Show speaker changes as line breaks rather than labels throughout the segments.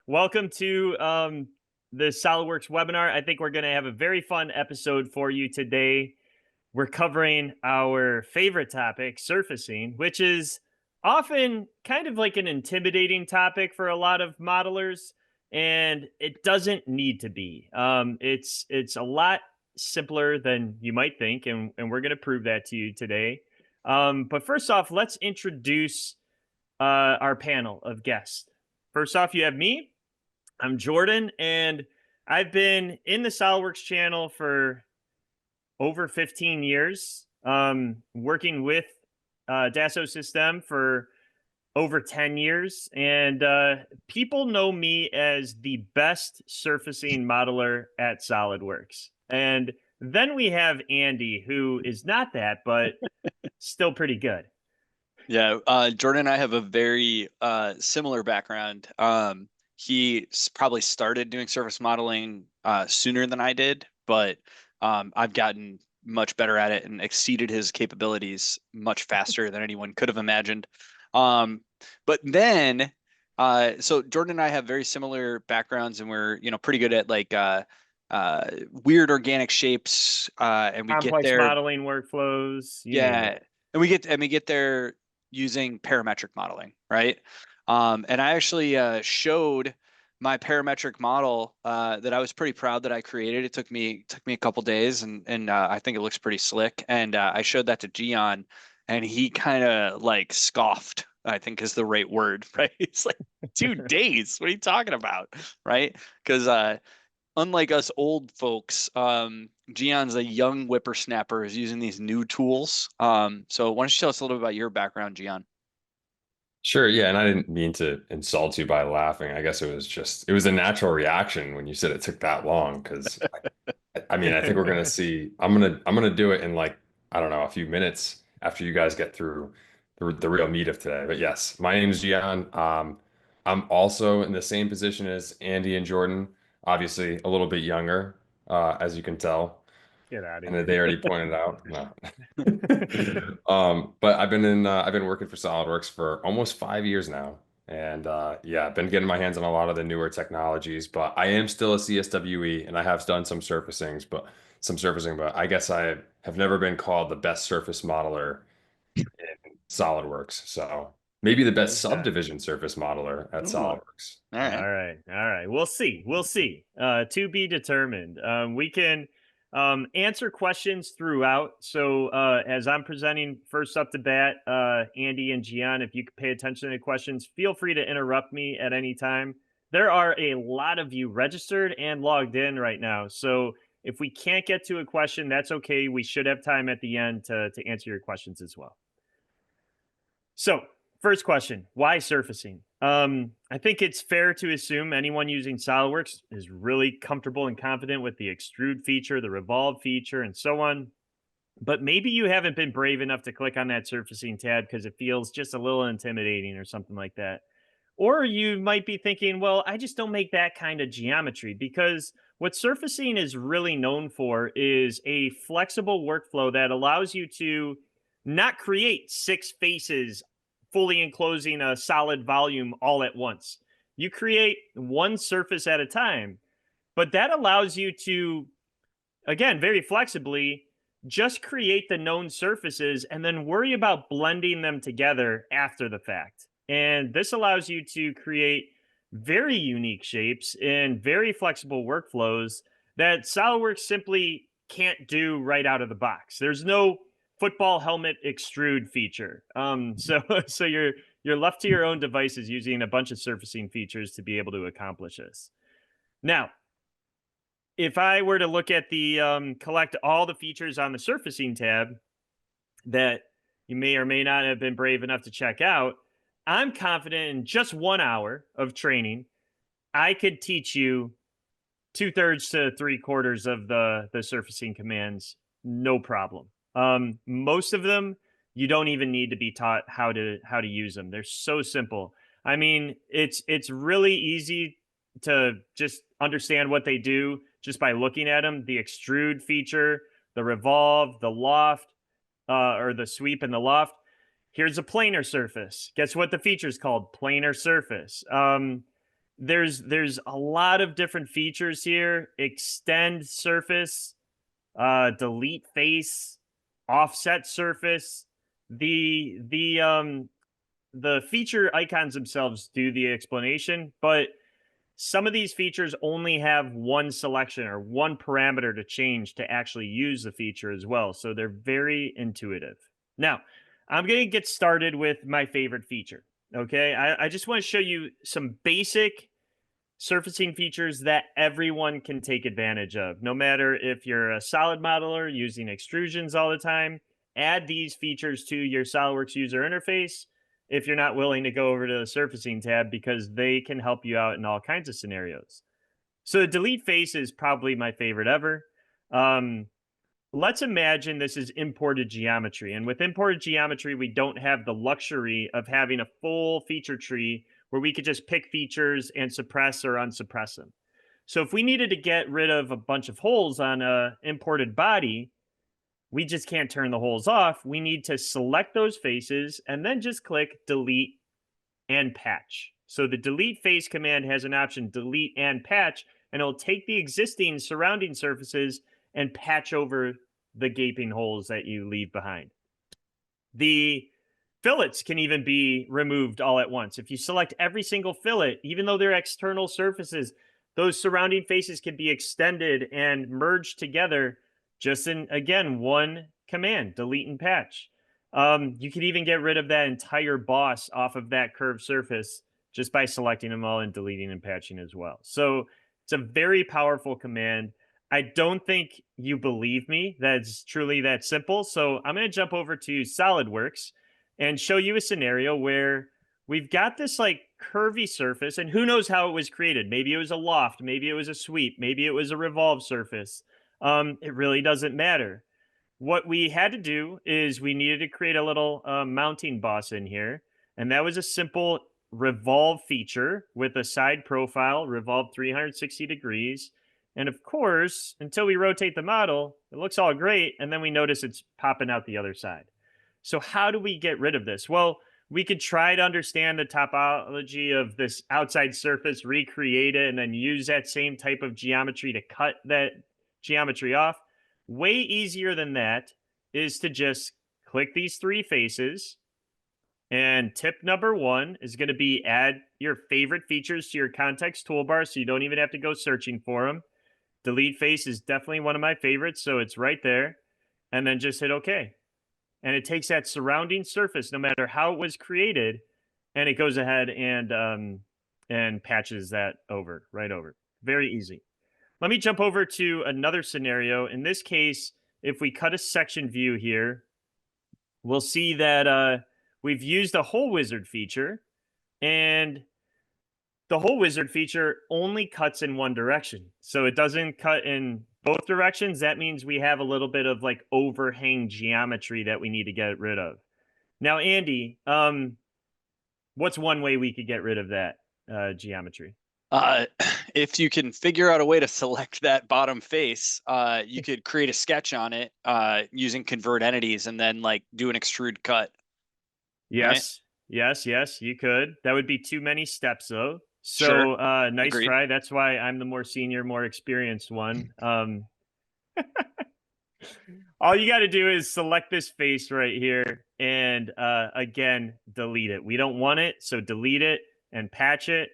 Welcome to the SolidWorks webinar. I think we're going to have a very fun episode for you today. We're covering our favorite topic, surfacing, which is often kind of like an intimidating topic for a lot of modelers, and it doesn't need to be. It's a lot simpler than you might think, and we're going to prove that to you today. But first off, let's introduce our panel of guests. First off, you have me. I'm Jordan, and I've been in the SolidWorks channel for over 15 years, working with Dassault System for over 10 years. And people know me as the best surfacing modeler at SolidWorks. And then we have Andy, who is not that, but still pretty good.
Yeah, Jordan and I have a very similar background. He probably started doing surface modeling sooner than I did, but I've gotten much better at it and exceeded his capabilities much faster than anyone could have imagined. But then, so Jordan and I have very similar backgrounds, and we're pretty good at like weird organic shapes, and we get
Complex
there.
modeling workflows, you name
Yeah,
it.
and we get there using parametric modeling, right? And I actually showed my parametric model that I was pretty proud that I created. It took me a couple days, and I think it looks pretty slick. And I showed that to Gian, and he kind of like scoffed, I think is the right word, right? It's like 2 days. What are you talking about, right? Because unlike us old folks, Gion's a young whippersnapper who's using these new tools. So why don't you tell us a little bit about your background, Gian?
Sure, yeah, and I didn't mean to insult you by laughing. I guess it was a natural reaction when you said it took that long because I mean, I think we're gonna see. I'm gonna do it in like I don't know a few minutes after you guys get through the real meat of today. But yes, my name is Gian. I'm also in the same position as Andy and Jordan. Obviously, a little bit younger, as you can tell.
Get out of
And
here.
they already pointed out. No. But I've been working for SolidWorks for almost 5 years now. And yeah, I've been getting my hands on a lot of the newer technologies, but I am still a CSWE and I have done some surfacing, but I guess I have never been called the best surface modeler in SolidWorks. So maybe the best
Okay.
subdivision surface modeler at
Ooh, all
SolidWorks.
right.
All right. We'll see. We'll see. To be determined. We can answer questions throughout. So as I'm presenting first up to bat, Andy and Gian, if you could pay attention to the questions, feel free to interrupt me at any time. There are a lot of you registered and logged in right now. So if we can't get to a question, that's okay. We should have time at the end to answer your questions as well. So, first question, why surfacing? I think it's fair to assume anyone using SolidWorks is really comfortable and confident with the extrude feature, the revolve feature, and so on. But maybe you haven't been brave enough to click on that surfacing tab because it feels just a little intimidating or something like that. Or you might be thinking, well, I just don't make that kind of geometry because what surfacing is really known for is a flexible workflow that allows you to not create six faces fully enclosing a solid volume all at once. You create one surface at a time, but that allows you to, again, very flexibly, just create the known surfaces and then worry about blending them together after the fact. And this allows you to create very unique shapes and very flexible workflows that SolidWorks simply can't do right out of the box. There's no football helmet extrude feature. So you're left to your own devices using a bunch of surfacing features to be able to accomplish this. Now, if I were to look at the collect all the features on the surfacing tab that you may or may not have been brave enough to check out, I'm confident in just 1 hour of training, I could teach you 2/3 to 3/4 of the surfacing commands, no problem. Most of them you don't even need to be taught how to use them. They're so simple. I mean, it's really easy to just understand what they do just by looking at them. The extrude feature, the revolve, the loft, or the sweep and the loft. Here's a planar surface. Guess what the feature is called? Planar surface. there's a lot of different features here. Extend surface, delete face, offset surface. The feature icons themselves do the explanation, but some of these features only have one selection or one parameter to change to actually use the feature as well. So they're very intuitive. Now, I'm going to get started with my favorite feature. Okay. I just want to show you some basic surfacing features that everyone can take advantage of. No matter if you're a solid modeler using extrusions all the time, add these features to your SolidWorks user interface if you're not willing to go over to the surfacing tab, because they can help you out in all kinds of scenarios. So the delete face is probably my favorite ever. Um, let's imagine this is imported geometry. And with imported geometry, we don't have the luxury of having a full feature tree where we could just pick features and suppress or unsuppress them. So if we needed to get rid of a bunch of holes on a imported body, we just can't turn the holes off. We need to select those faces and then just click delete and patch. So the delete face command has an option delete and patch, and it'll take the existing surrounding surfaces and patch over the gaping holes that you leave behind. The fillets can even be removed all at once. If you select every single fillet, even though they're external surfaces, those surrounding faces can be extended and merged together just in, again, one command, delete and patch. You can even get rid of that entire boss off of that curved surface just by selecting them all and deleting and patching as well. So it's a very powerful command. I don't think you believe me that it's truly that simple. So I'm going to jump over to SolidWorks and show you a scenario where we've got this like curvy surface, and who knows how it was created. Maybe it was a loft, maybe it was a sweep, maybe it was a revolved surface. It really doesn't matter. What we had to do is we needed to create a little mounting boss in here, and that was a simple revolve feature with a side profile, revolve 360 degrees. And of course, until we rotate the model, it looks all great, and then we notice it's popping out the other side. So how do we get rid of this? Well, we could try to understand the topology of this outside surface, recreate it, and then use that same type of geometry to cut that geometry off. Way easier than that is to just click these three faces. And tip number one is going to be add your favorite features to your context toolbar so you don't even have to go searching for them. Delete face is definitely one of my favorites, so it's right there. And then just hit OK. And it takes that surrounding surface, no matter how it was created, and it goes ahead and patches that over, right over. Very easy. Let me jump over to another scenario. In this case, if we cut a section view here, we'll see that we've used a hole wizard feature, and the hole wizard feature only cuts in one direction. So it doesn't cut in both directions. That means we have a little bit of like overhang geometry that we need to get rid of. Now, Andy, what's one way we could get rid of that geometry?
If you can figure out a way to select that bottom face, you could create a sketch on it using convert entities and then like do an extrude cut.
Yes, right? yes, you could. That would be too many steps though. So
Sure.
nice
Agreed.
try. That's why I'm the more senior, more experienced one. All you got to do is select this face right here and again, delete it. We don't want it, so delete it and patch it.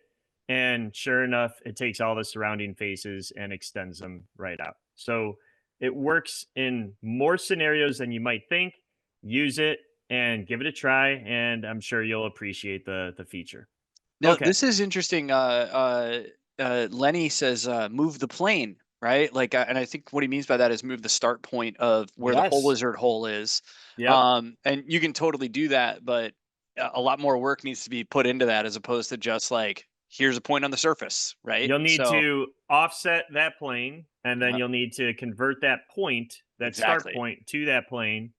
And sure enough, it takes all the surrounding faces and extends them right out. So it works in more scenarios than you might think. Use it and give it a try, and I'm sure you'll appreciate the feature.
Now,
Okay.
this is interesting. Lenny says move the plane, right? Like, and I think what he means by that is move the start point of where the hole
Yes.
wizard hole is.
Yep.
And you can totally do that, but a lot more work needs to be put into that as opposed to just like, here's a point on the surface, right?
You'll need
So,
to offset that plane, and then
yeah,
you'll need to convert that point, that start
exactly.
point, to that plane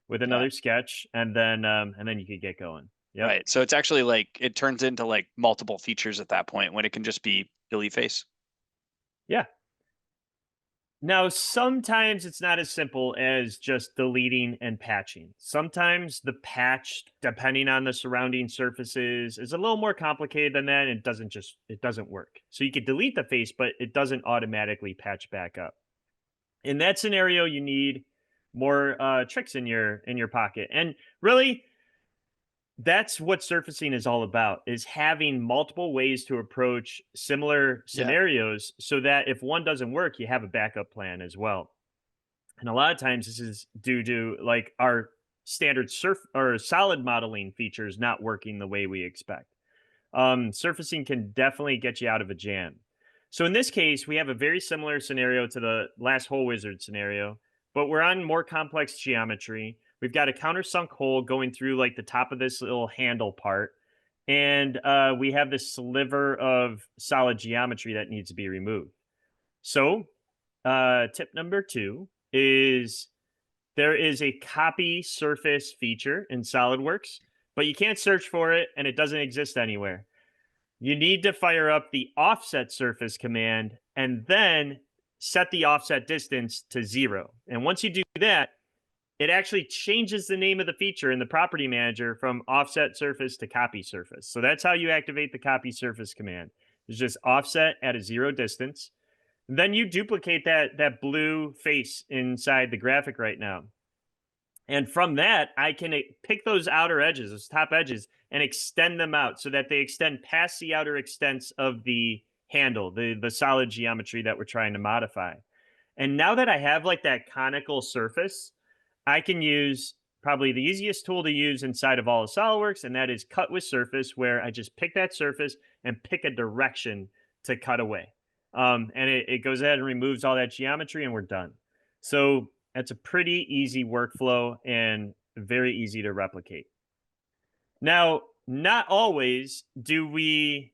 with
Yeah.
another sketch, and then you could get going. Yep.
Right. So it's actually like it turns into like multiple features at that point when it can just be delete face.
Yeah. Now, sometimes it's not as simple as just deleting and patching. Sometimes the patch, depending on the surrounding surfaces, is a little more complicated than that. And it doesn't work. So you could delete the face, but it doesn't automatically patch back up. In that scenario, you need more tricks in your pocket. And really, that's what surfacing is all about, is having multiple ways to approach similar
Yeah.
scenarios so that if one doesn't work, you have a backup plan as well. And a lot of times this is due to like our standard surf or solid modeling features not working the way we expect. Surfacing can definitely get you out of a jam. So in this case, we have a very similar scenario to the last hole wizard scenario, but we're on more complex geometry. We've got a countersunk hole going through like the top of this little handle part. And we have this sliver of solid geometry that needs to be removed. So tip number 2 is there is a copy surface feature in SolidWorks, but you can't search for it and it doesn't exist anywhere. You need to fire up the offset surface command and then set the offset distance to 0. And once you do that, it actually changes the name of the feature in the property manager from offset surface to copy surface. So that's how you activate the copy surface command. It's just offset at a 0 distance. Then you duplicate that blue face inside the graphic right now. And from that, I can pick those outer edges, those top edges, and extend them out so that they extend past the outer extents of the handle, the solid geometry that we're trying to modify. And now that I have like that conical surface, I can use probably the easiest tool to use inside of all of SolidWorks, and that is cut with surface, where I just pick that surface and pick a direction to cut away. And it goes ahead and removes all that geometry, and we're done. So that's a pretty easy workflow and very easy to replicate. Now, not always do we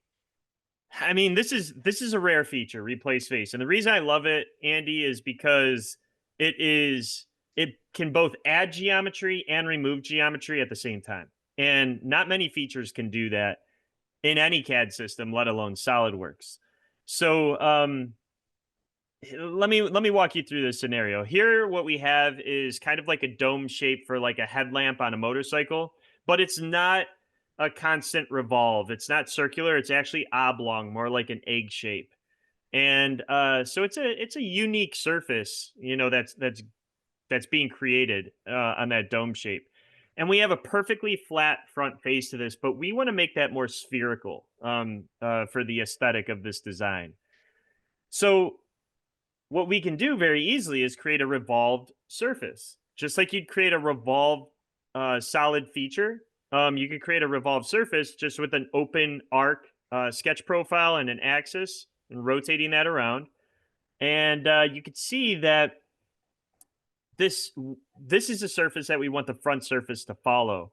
I mean, this is a rare feature, replace face. And the reason I love it, Andy, is because it can both add geometry and remove geometry at the same time. And not many features can do that in any CAD system, let alone SolidWorks. So let me walk you through this scenario. Here, what we have is kind of like a dome shape for like a headlamp on a motorcycle, but it's not a constant revolve. It's not circular. It's actually oblong, more like an egg shape. And so it's a unique surface, that's being created on that dome shape. And we have a perfectly flat front face to this, but we want to make that more spherical for the aesthetic of this design. So what we can do very easily is create a revolved surface. Just like you'd create a revolved solid feature, you could create a revolved surface just with an open arc sketch profile and an axis and rotating that around. And you could see that this is a surface that we want the front surface to follow.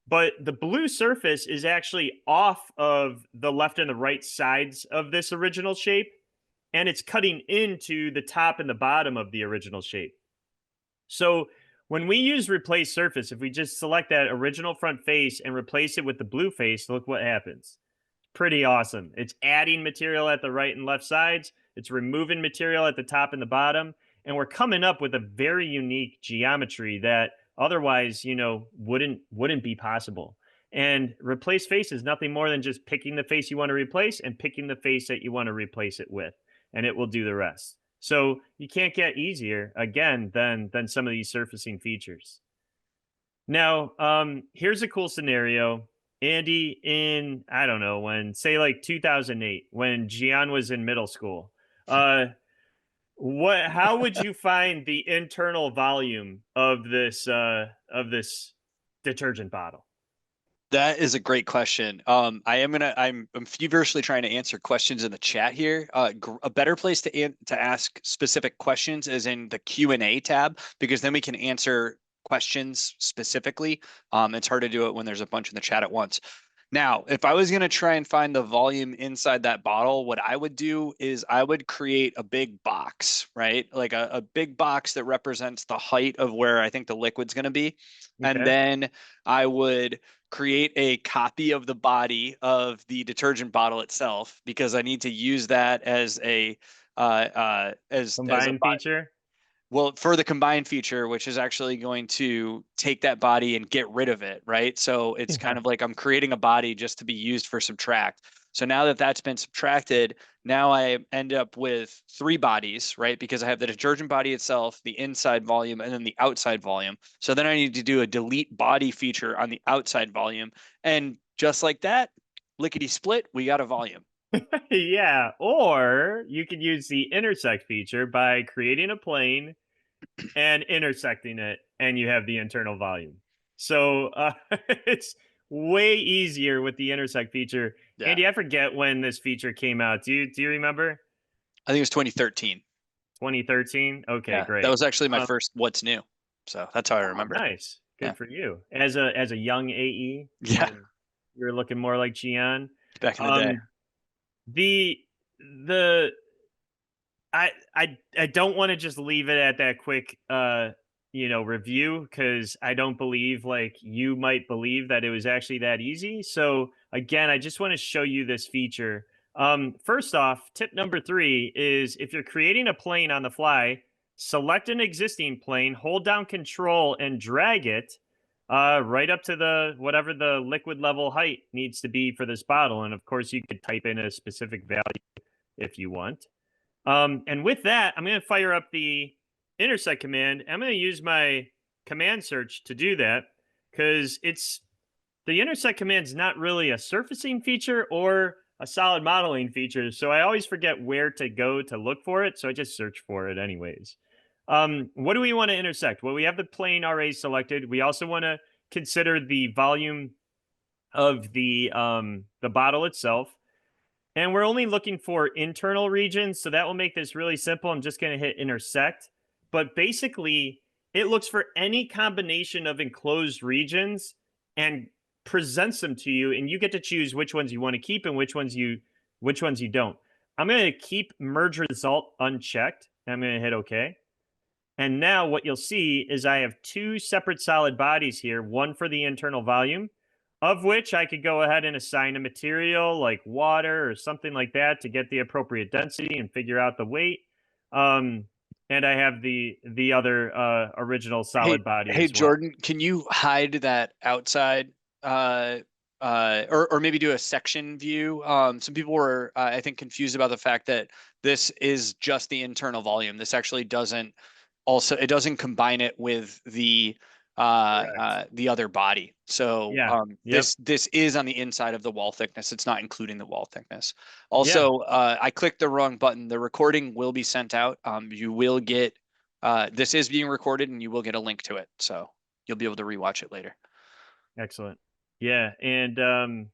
But the blue surface is actually off of the left and the right sides of this original shape, and it's cutting into the top and the bottom of the original shape. So when we use replace surface, if we just select that original front face and replace it with the blue face, look what happens. Pretty awesome. It's adding material at the right and left sides. It's removing material at the top and the bottom. And we're coming up with a very unique geometry that otherwise, wouldn't be possible. And replace face is nothing more than just picking the face you want to replace and picking the face that you want to replace it with, and it will do the rest. So you can't get easier again than some of these surfacing features. Now, here's a cool scenario. Andy, in I don't know when, say like 2008, when Gian was in middle school. How would you find the internal volume of this detergent bottle?
That is a great question. I'm feverishly trying to answer questions in the chat here. A better place to ask specific questions is in the Q&A tab, because then we can answer questions specifically. It's hard to do it when there's a bunch in the chat at once. Now, if I was going to try and find the volume inside that bottle, what I would do is I would create a big box, right? Like a big box that represents the height of where I think the liquid's going to be. And
Okay.
then I would create a copy of the body of the detergent bottle itself, because I need to use that as a as a
Combined feature.
well, for the combined feature, which is actually going to take that body and get rid of it, right? So it's kind of like I'm creating a body just to be used for subtract. So now that that's been subtracted, now I end up with 3 bodies, right? Because I have the detergent body itself, the inside volume, and then the outside volume. So then I need to do a delete body feature on the outside volume. And just like that, lickety split, we got a volume.
Yeah, or you could use the intersect feature by creating a plane and intersecting it, and you have the internal volume. So it's way easier with the intersect feature.
Yeah.
Andy, I forget when this feature came out. Do you remember?
I think it was 2013.
2013. Okay,
Yeah. That
great.
was actually my first what's new. So that's how I
Oh,
remember it.
nice.
Yeah.
Good for you. As a young AE,
Yeah.
when you're looking more like Gian.
Back in the day.
Um, the the I don't want to just leave it at that quick review, because I don't believe like you might believe that it was actually that easy. So again, I just want to show you this feature. First off, tip number 3 is if you're creating a plane on the fly, select an existing plane, hold down control and drag it right up to the whatever the liquid level height needs to be for this bottle. And of course you could type in a specific value if you want. And with that, I'm going to fire up the intersect command. I'm going to use my command search to do that, because the intersect command is not really a surfacing feature or a solid modeling feature. So I always forget where to go to look for it. So I just search for it anyways. What do we want to intersect? Well, we have the plane already selected. We also want to consider the volume of the bottle itself. And we're only looking for internal regions, so that will make this really simple. I'm just going to hit intersect. But basically, it looks for any combination of enclosed regions and presents them to you, and you get to choose which ones you want to keep and which ones you don't. I'm going to keep merge result unchecked, and I'm going to hit OK. And now what you'll see is I have 2 separate solid bodies here, one for the internal volume, of which I could go ahead and assign a material like water or something like that to get the appropriate density and figure out the weight. And I have the other original solid body
Hey
as well.
Jordan, can you hide that outside or maybe do a section view? Some people were I think confused about the fact that this is just the internal volume. This actually doesn't it doesn't combine it with the other body. So
Yeah. Yep.
this is on the inside of the wall thickness. It's not including the wall thickness.
Yeah.
Also, I clicked the wrong button. The recording will be sent out. You will get this is being recorded and you will get a link to it. So you'll be able to rewatch it later.
Excellent. Yeah. And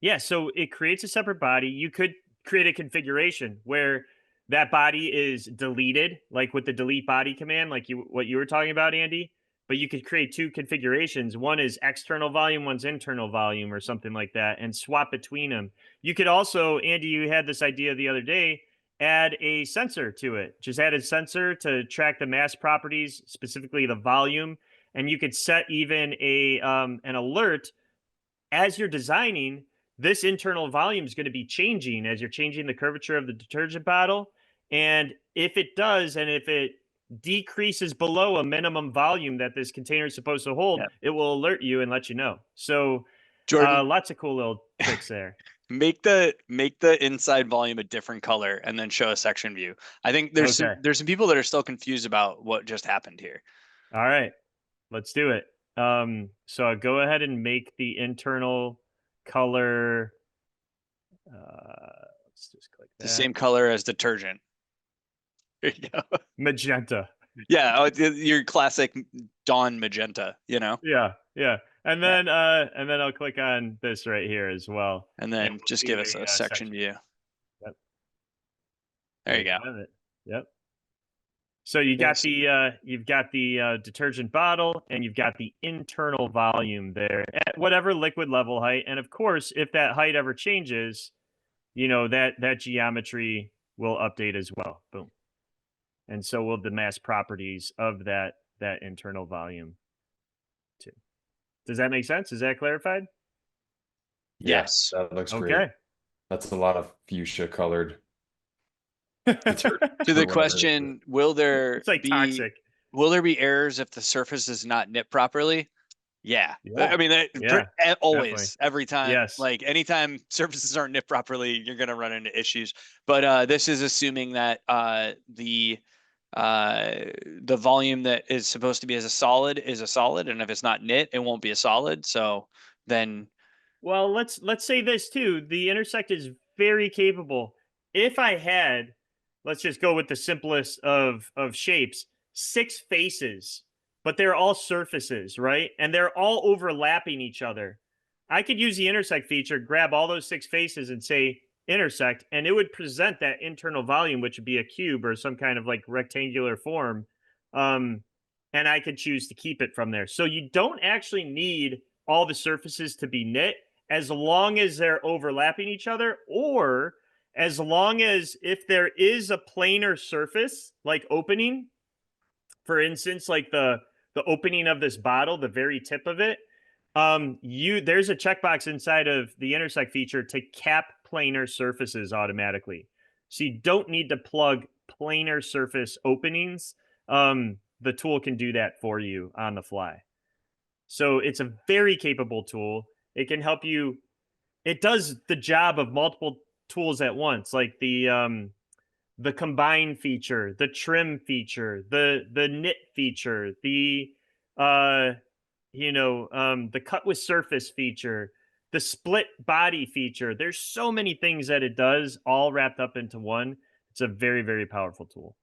yeah, so it creates a separate body. You could create a configuration where that body is deleted, like with the delete body command, like what you were talking about, Andy. But you could create 2 configurations. One is external volume, one's internal volume, or something like that, and swap between them. You could also, Andy, you had this idea the other day, add a sensor to it. Just add a sensor to track the mass properties, specifically the volume, and you could set even an alert as you're designing. This internal volume is going to be changing as you're changing the curvature of the detergent bottle. And if it does, and if it decreases below a minimum volume that this container is supposed to hold, it will alert you and let you know. So
Jordan,
lots of cool little tricks there.
make the inside volume a different color and then show a section view. I think there's some people that are still confused about what just happened here.
All right, let's do it. So I'll go ahead and make the internal color. Let's just click that.
The same color as detergent. There you go.
Magenta.
Yeah, your classic Dawn magenta,
Yeah, yeah. And then I'll click on this right here as well.
And then we'll just give us a section view.
Yep.
There you go.
Yep. So you've got the detergent bottle, and you've got the internal volume there at whatever liquid level height. And of course, if that height ever changes, that geometry will update as well. Boom. And so will the mass properties of that internal volume too. Does that make sense? Is that clarified?
Yes, that looks great.
Okay.
That's a lot of fuchsia colored. detergent
To
or
the
whatever it is.
question, will there
It's like
be
toxic.
errors if the surface is not knit properly? Yeah.
Yeah.
I mean,
Yeah. Definitely.
always, every time,
Yes.
like anytime surfaces aren't knit properly, you're going to run into issues. But this is assuming that the volume that is supposed to be as a solid is a solid, and if it's not knit, it won't be a solid. So then,
Well, let's say this too. The intersect is very capable. If I had, let's just go with the simplest of shapes, six faces, but they're all surfaces, right? And they're all overlapping each other. I could use the intersect feature, grab all those six faces and say intersect, and it would present that internal volume, which would be a cube or some kind of like rectangular form. Um, and I could choose to keep it from there. So you don't actually need all the surfaces to be knit as long as they're overlapping each other, or as long as if there is a planar surface like opening, for instance, like the opening of this bottle, the very tip of it, you there's a checkbox inside of the intersect feature to cap planar surfaces automatically. So you don't need to plug planar surface openings. The tool can do that for you on the fly. So it's a very capable tool. It can help you, it does the job of multiple tools at once, like the combine feature, the trim feature, the knit feature, uh the cut with surface feature, the split body feature. There's so many things that it does all wrapped up into one. It's a very, very powerful tool.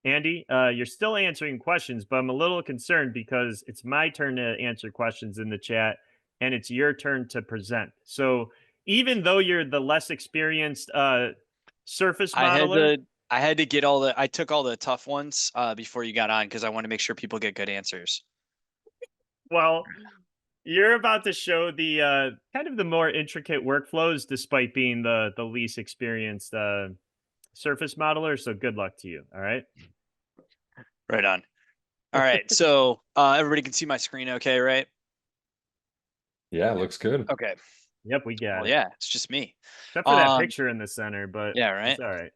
Andy, you're still answering questions, but I'm a little concerned because it's my turn to answer questions in the chat and it's your turn to present. So even though you're the less experienced surface
I had
modeler,
to I took all the tough ones before you got on because I want to make sure people get good answers.
well, you're about to show the kind of the more intricate workflows despite being the least experienced surface modeler. So good luck to you. All right.
Right on. All right. So everybody can see my screen okay, right?
Yeah, it looks good.
Okay.
Yep, we got
Well,
it.
yeah, it's just me.
Except for that
Um,
picture in the center, but
yeah,
it's
right.
all right.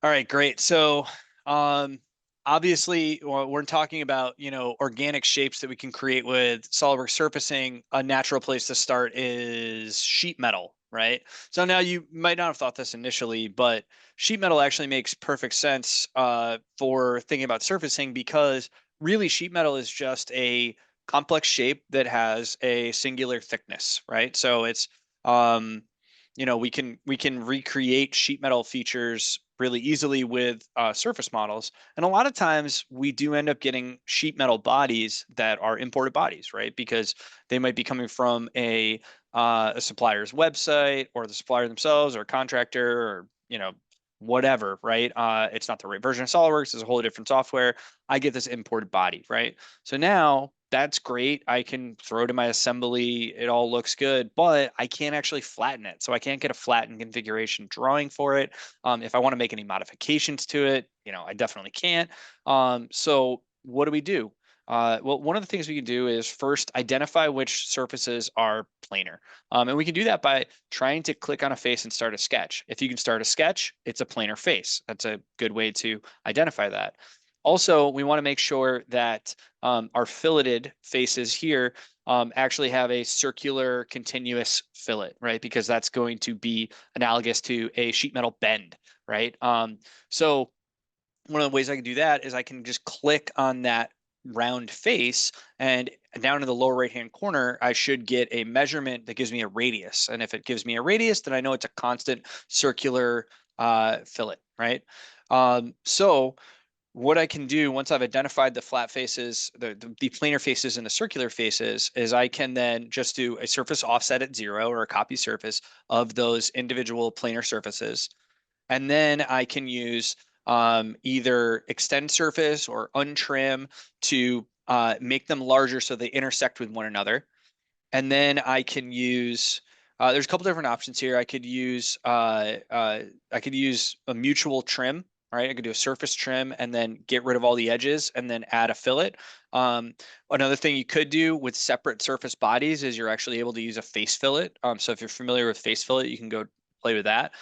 All right, great. So, obviously, we're talking about, organic shapes that we can create with SolidWorks surfacing. A natural place to start is sheet metal, right? So now you might not have thought this initially, but sheet metal actually makes perfect sense for thinking about surfacing because really sheet metal is just a complex shape that has a singular thickness, right? So it's um, we can recreate sheet metal features really easily with surface models, and a lot of times we do end up getting sheet metal bodies that are imported bodies, right? Because they might be coming from a supplier's website, or the supplier themselves, or a contractor, or whatever, right? It's not the right version of SolidWorks. It's a whole different software. I get this imported body, right? So now that's great. I can throw to my assembly. It all looks good, but I can't actually flatten it. So I can't get a flattened configuration drawing for it. If I want to make any modifications to it, I definitely can't. So what do we do? Well, one of the things we can do is first identify which surfaces are planar. And we can do that by trying to click on a face and start a sketch. If you can start a sketch, it's a planar face. That's a good way to identify that. Also, we want to make sure that our filleted faces here actually have a circular continuous fillet, right? Because that's going to be analogous to a sheet metal bend, right? So one of the ways I can do that is I can just click on that round face, and down in the lower right hand corner I should get a measurement that gives me a radius, and if it gives me a radius, then I know it's a constant circular fillet, right? So what I can do once I've identified the flat faces, the planar faces and the circular faces, is I can then just do a surface offset at 0, or a copy surface of those individual planar surfaces. And then I can use either extend surface or untrim to make them larger so they intersect with one another. And then I can use there's a couple different options here. I could use a mutual trim, right? I could do a surface trim and then get rid of all the edges and then add a fillet. Another thing you could do with separate surface bodies is you're actually able to use a face fillet. So if you're familiar with face fillet, you can go play with that.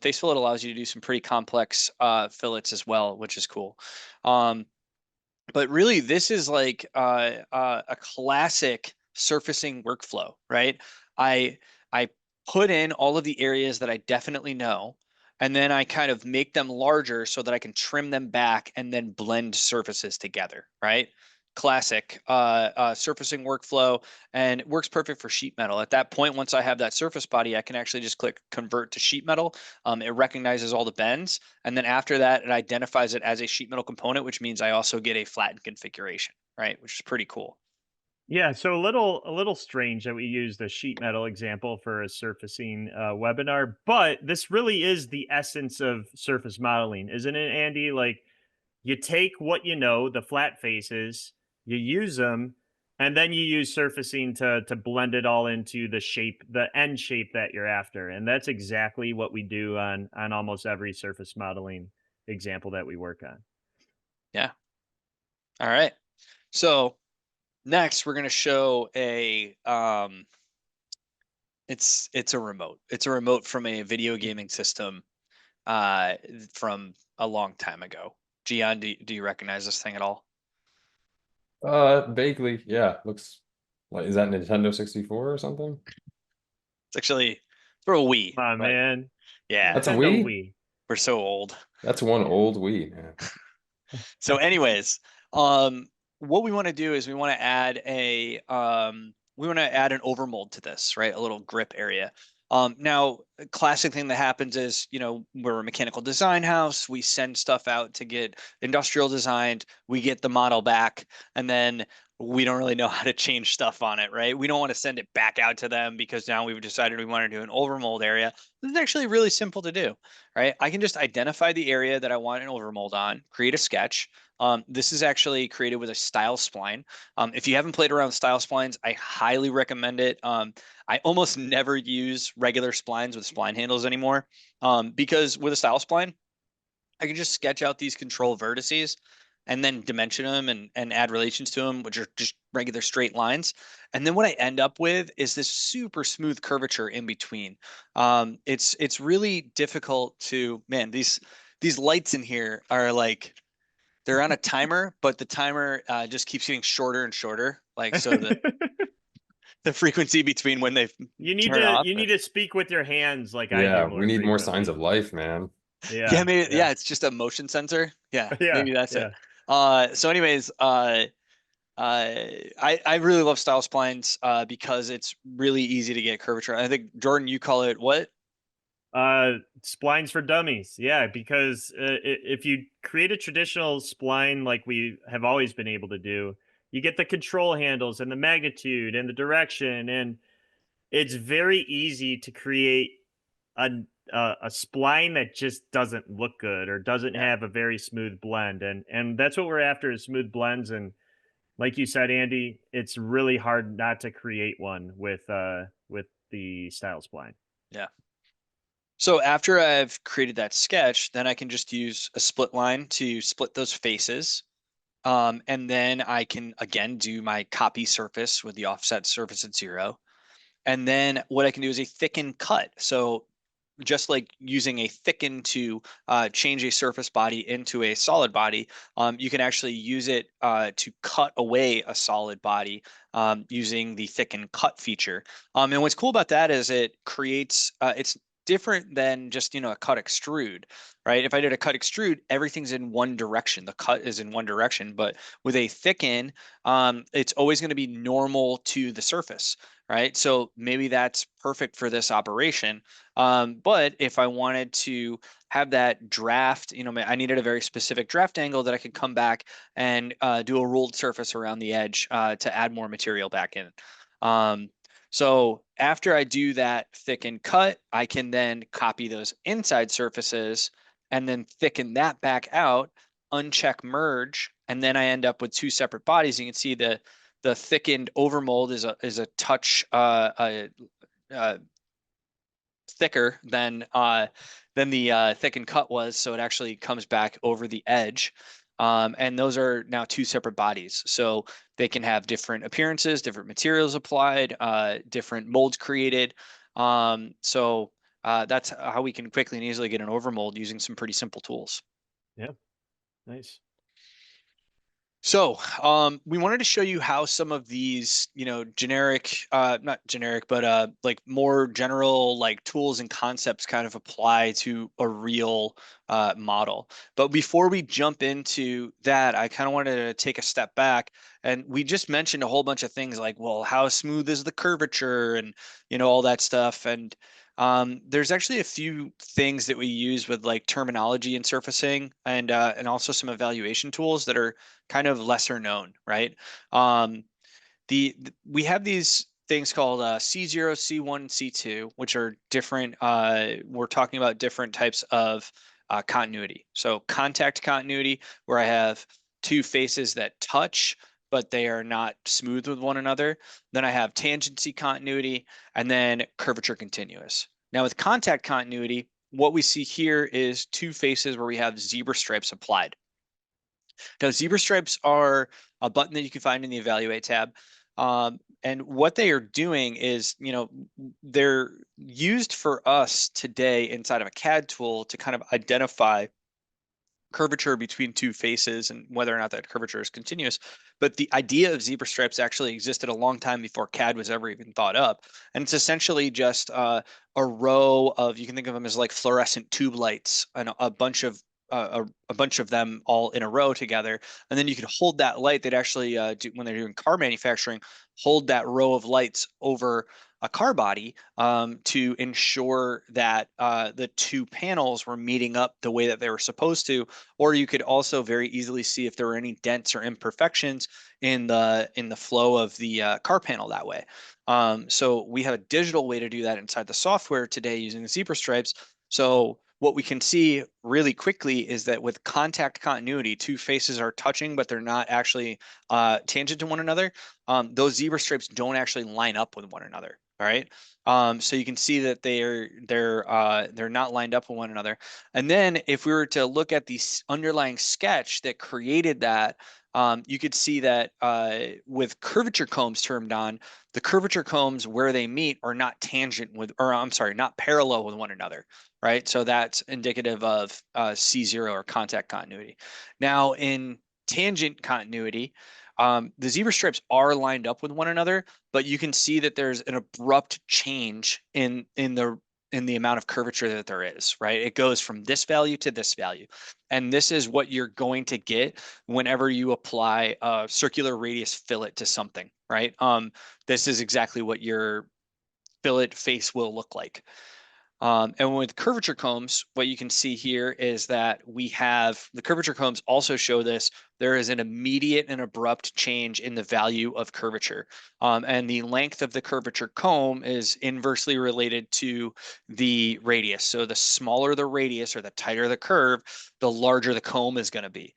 Face fillet allows you to do some pretty complex fillets as well, which is cool. But really, this is like a classic surfacing workflow, right? I put in all of the areas that I definitely know, and then I kind of make them larger so that I can trim them back and then blend surfaces together, right? Classic surfacing workflow, and it works perfect for sheet metal. At that point, once I have that surface body, I can actually just click convert to sheet metal. It recognizes all the bends, and then after that, it identifies it as a sheet metal component, which means I also get a flattened configuration, right? Which is pretty cool.
Yeah, so a little strange that we use the sheet metal example for a surfacing webinar, but this really is the essence of surface modeling, isn't it, Andy? Like you take what you know, the flat faces, you use them, and then you use surfacing to blend it all into the shape, the end shape that you're after. And that's exactly what we do on almost every surface modeling example that we work on.
Yeah. All right. So next, we're going to show a it's a remote. It's a remote from a video gaming system uh from a long time ago. Gian, do you recognize this thing at all?
Vaguely, yeah. Looks like, is that Nintendo 64 or something?
It's actually for a Wii,
Come on,
but
man.
yeah,
That's a
Nintendo
Wii?
Wii.
we're so old.
That's one old Wii, man.
So anyways, um, what we want to do is we want to add an overmold to this, right? A little grip area. Now, a classic thing that happens is, we're a mechanical design house. We send stuff out to get industrial designed. We get the model back, and then we don't really know how to change stuff on it, right? We don't want to send it back out to them because now we've decided we want to do an overmold area. This is actually really simple to do, right? I can just identify the area that I want an overmold on, create a sketch. This is actually created with a style spline. If you haven't played around with style splines, I highly recommend it. I almost never use regular splines with spline handles anymore because with a style spline, I can just sketch out these control vertices and then dimension them and add relations to them, which are just regular straight lines. And then what I end up with is this super smooth curvature in between. It's really difficult to, man, these lights in here are like they're on a timer, but the timer just keeps getting shorter and shorter. Like so the frequency between when they
You need
turn
to
off.
you need to speak with your hands like I do
Yeah, we
more
need more signs
frequently.
of life, man.
Yeah,
Yeah,
maybe
yeah,
yeah, it's just a motion sensor. Yeah,
yeah,
maybe that's it.
yeah.
So anyways, I really love style splines because it's really easy to get curvature. I think Jordan, you call it what?
Splines for dummies. Yeah, because if you create a traditional spline like we have always been able to do, you get the control handles and the magnitude and the direction, and it's very easy to create a a spline that just doesn't look good or doesn't
Yeah.
have a very smooth blend, and that's what we're after is smooth blends. And like you said, Andy, it's really hard not to create one with the style spline.
Yeah. So after I've created that sketch, then I can just use a split line to split those faces. And then I can again do my copy surface with the offset surface at 0. And then what I can do is a thicken cut. So just like using a thicken to change a surface body into a solid body, you can actually use it to cut away a solid body using the thicken cut feature. And what's cool about that is it creates, it's different than just, a cut extrude, right? If I did a cut extrude, everything's in one direction. The cut is in one direction, but with a thicken, it's always going to be normal to the surface, right? So maybe that's perfect for this operation. But if I wanted to have that draft, I needed a very specific draft angle that I could come back and do a ruled surface around the edge to add more material back in. Um, so after I do that thicken cut, I can then copy those inside surfaces and then thicken that back out, uncheck merge, and then I end up with two separate bodies. You can see the thickened overmold is a touch uh, thicker than the thickened cut was, so it actually comes back over the edge. And those are now two separate bodies, so they can have different appearances, different materials applied, different molds created. So that's how we can quickly and easily get an overmold using some pretty simple tools.
Yeah. Nice.
So we wanted to show you how some of these, generic, not generic, but like more general like tools and concepts kind of apply to a real model. But before we jump into that, I kind of wanted to take a step back. And we just mentioned a whole bunch of things like, well, how smooth is the curvature and, all that stuff. And there's actually a few things that we use with like terminology and surfacing and also some evaluation tools that are kind of lesser known, right? Um, we have these things called C0, C1, C2, which are different. We're talking about different types of continuity. So contact continuity, where I have two faces that touch, but they are not smooth with one another. Then I have tangency continuity, and then curvature continuous. Now with contact continuity, what we see here is two faces where we have zebra stripes applied. Now, zebra stripes are a button that you can find in the evaluate tab. And what they are doing is, they're used for us today inside of a CAD tool to kind of identify curvature between two faces and whether or not that curvature is continuous. But the idea of zebra stripes actually existed a long time before CAD was ever even thought up. And it's essentially just a row of, you can think of them as like fluorescent tube lights and a bunch of a bunch of them all in a row together, and then you could hold that light. They'd actually when they're doing car manufacturing, hold that row of lights over a car body to ensure that the two panels were meeting up the way that they were supposed to. Or you could also very easily see if there were any dents or imperfections in the flow of the car panel that way. So we have a digital way to do that inside the software today using the zebra stripes. So what we can see really quickly is that with contact continuity, two faces are touching, but they're not actually tangent to one another. Those zebra stripes don't actually line up with one another. All right. So you can see that they're not lined up with one another. And then if we were to look at the underlying sketch that created that, you could see that with curvature combs turned on, the curvature combs where they meet are not tangent with, or I'm sorry, not parallel with one another, right? So that's indicative of C0 or contact continuity. Now in tangent continuity, the zebra stripes are lined up with one another, but you can see that there's an abrupt change in the amount of curvature that there is, right? It goes from this value to this value. And this is what you're going to get whenever you apply a circular radius fillet to something, right? This is exactly what your fillet face will look like. And with curvature combs, what you can see here is that we have the curvature combs also show this. There is an immediate and abrupt change in the value of curvature. And the length of the curvature comb is inversely related to the radius. So the smaller the radius or the tighter the curve, the larger the comb is going to be.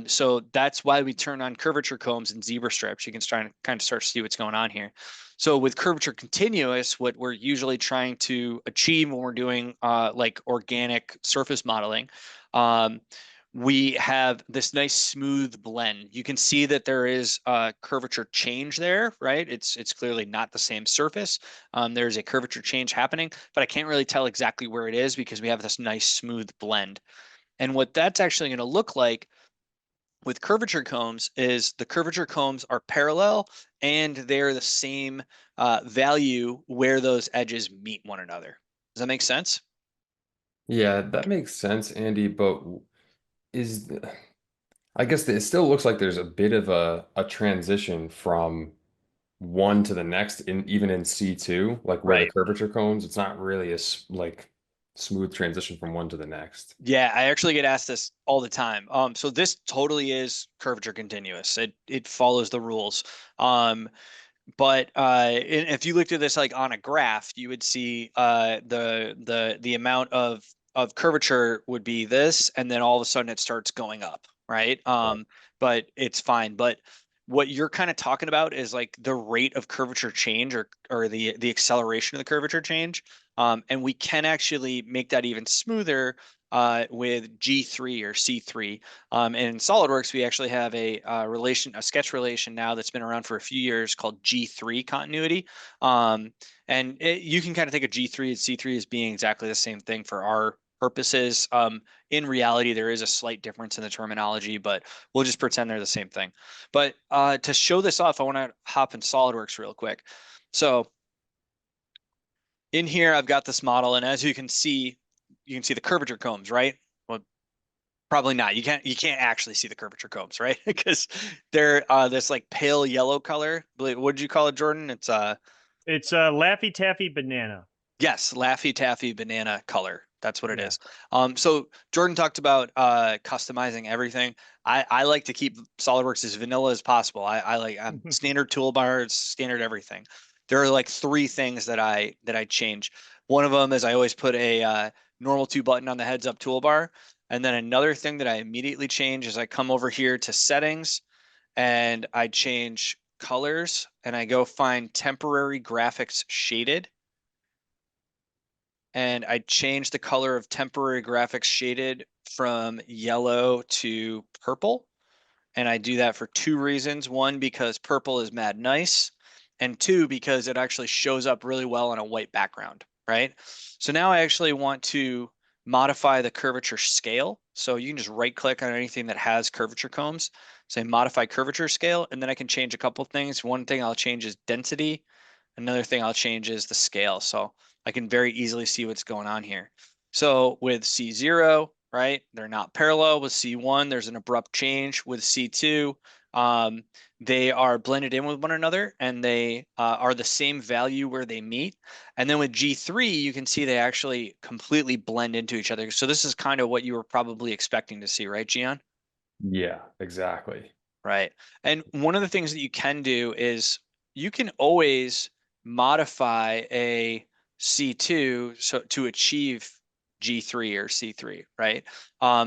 So that's why we turn on curvature combs and zebra strips. You can try and kind of start to see what's going on here. So with curvature continuous, what we're usually trying to achieve when we're doing like organic surface modeling, we have this nice smooth blend. You can see that there is a curvature change there, right? It's clearly not the same surface. There's a curvature change happening, but I can't really tell exactly where it is because we have this nice smooth blend. And what that's actually going to look like with curvature combs is the curvature combs are parallel and they're the same value where those edges meet one another. Does that make sense?
Yeah, that makes sense, Andy, but is I guess it still looks like there's a bit of a transition from one to the next in even in C2, like where the
Right.
curvature cones, it's not really like smooth transition from one to the next.
Yeah, I actually get asked this all the time. So this totally is curvature continuous. It follows the rules. But if you looked at this like on a graph, you would see the amount of curvature would be this, and then all of a sudden it starts going up, right?
Right.
But it's fine. But what you're kind of talking about is like the rate of curvature change or the acceleration of the curvature change. And we can actually make that even smoother with G3 or C3. And in SolidWorks, we actually have a sketch relation now that's been around for a few years called G3 continuity. And you can kind of think of G3 and C3 as being exactly the same thing for our purposes. In reality, there is a slight difference in the terminology, but we'll just pretend they're the same thing. But to show this off, I want to hop in SolidWorks real quick. So in here, I've got this model, and as you can see the curvature combs, right? Well, probably not. You can't actually see the curvature combs, right? Because they're this like pale yellow color. What did you call it, Jordan? It's
Laffy Taffy Banana.
yes, Laffy Taffy banana color. That's what it
Yeah.
is. So Jordan talked about customizing everything. I like to keep SolidWorks as vanilla as possible. I like standard toolbars, standard everything. There are like 3 things that I change. One of them is I always put a normal 2 button on the heads up toolbar. And then another thing that I immediately change is I come over here to settings and I change colors and I go find temporary graphics shaded. And I changed the color of temporary graphics shaded from yellow to purple. And I do that for 2 reasons. 1, because purple is mad nice. And 2, because it actually shows up really well on a white background, right? So now I actually want to modify the curvature scale. So you can just right click on anything that has curvature combs, say modify curvature scale, and then I can change a couple things. One thing I'll change is density. Another thing I'll change is the scale. So I can very easily see what's going on here. So with C0, right, they're not parallel. With C1, there's an abrupt change. With C2, they are blended in with one another and they are the same value where they meet. And then with G3, you can see they actually completely blend into each other. So this is kind of what you were probably expecting to see, right, Gian?
Yeah, exactly.
Right. And one of the things that you can do is you can always modify a C2 so to achieve G3 or C3, right?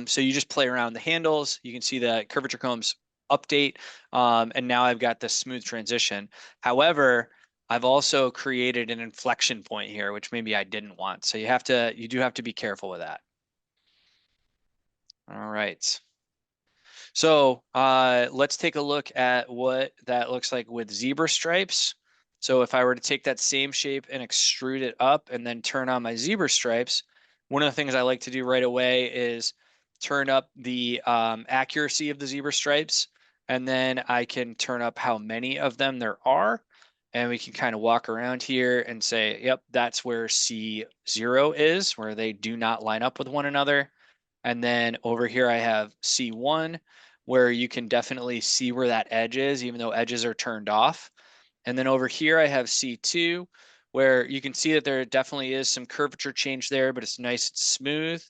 So you just play around the handles. You can see the curvature combs update. And now I've got this smooth transition. However, I've also created an inflection point here, which maybe I didn't want. So you do have to be careful with that. All right. So let's take a look at what that looks like with zebra stripes. So if I were to take that same shape and extrude it up and then turn on my zebra stripes, one of the things I like to do right away is turn up the accuracy of the zebra stripes, and then I can turn up how many of them there are. And we can kind of walk around here and say, yep, that's where C0 is, where they do not line up with one another. And then over here, I have C1, where you can definitely see where that edge is, even though edges are turned off. And then over here, I have C2, where you can see that there definitely is some curvature change there, but it's nice and smooth.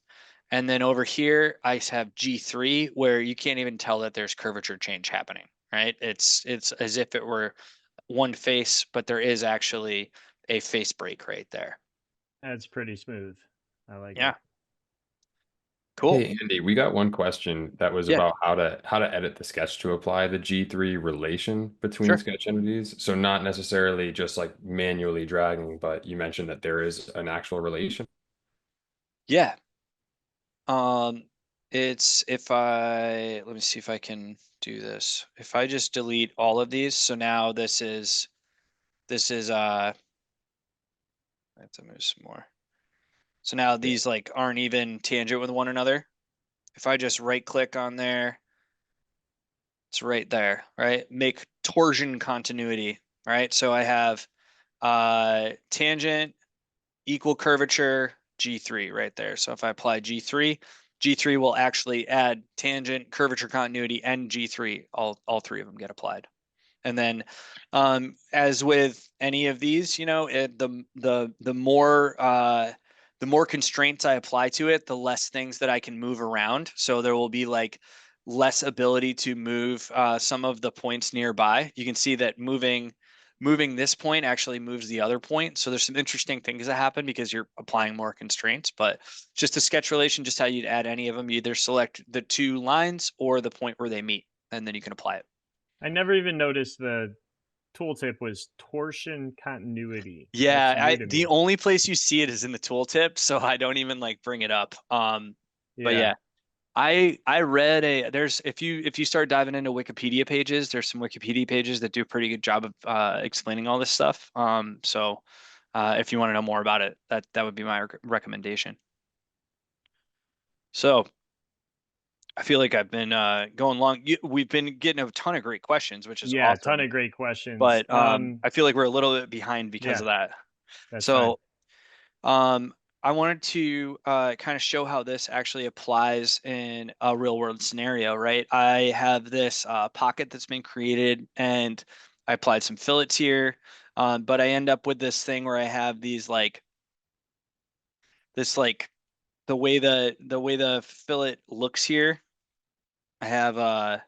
And then over here, I have G3, where you can't even tell that there's curvature change happening, right? It's as if it were one face, but there is actually a face break right there.
That's pretty smooth. I like
Yeah,
it.
cool.
Hey Andy, we got one question that was
Yeah,
about how to edit the sketch to apply the G3 relation between
sure.
sketch entities. So not necessarily just like manually dragging, but you mentioned that there is an actual relation.
Yeah. It's if let me see if I can do this. If I just delete all of these, so now this is I have to move some more. So now
Yeah.
these like aren't even tangent with one another. If I just right click on there, it's right there, right? Make torsion continuity, right? So I have tangent equal curvature G3 right there. So if I apply G3, G3 will actually add tangent, curvature continuity, and G3. All 3 of them get applied. And then, as with any of these, the more constraints I apply to it, the less things that I can move around. So there will be like less ability to move some of the points nearby. You can see that moving this point actually moves the other point. So there's some interesting things that happen because you're applying more constraints, but just a sketch relation, just how you'd add any of them, you either select the 2 lines or the point where they meet, and then you can apply it.
I never even noticed the tooltip was torsion continuity. That's
Yeah,
new to
the
me.
only place you see it is in the tooltip, so I don't even like bring it up. But
Yeah.
yeah, I read there's if you start diving into Wikipedia pages, there's some Wikipedia pages that do a pretty good job of explaining all this stuff. So if you want to know more about it, that would be my recommendation. So I feel like I've been going long. We've been getting a ton of great questions, which is
Yeah, a ton
awesome.
of great questions.
But I feel like we're a little bit behind because
Yeah,
of that.
that's fine.
So I wanted to kind of show how this actually applies in a real world scenario, right? I have this pocket that's been created and I applied some fillets here, but I end up with this thing where I have these like this like the way the fillet looks here. I have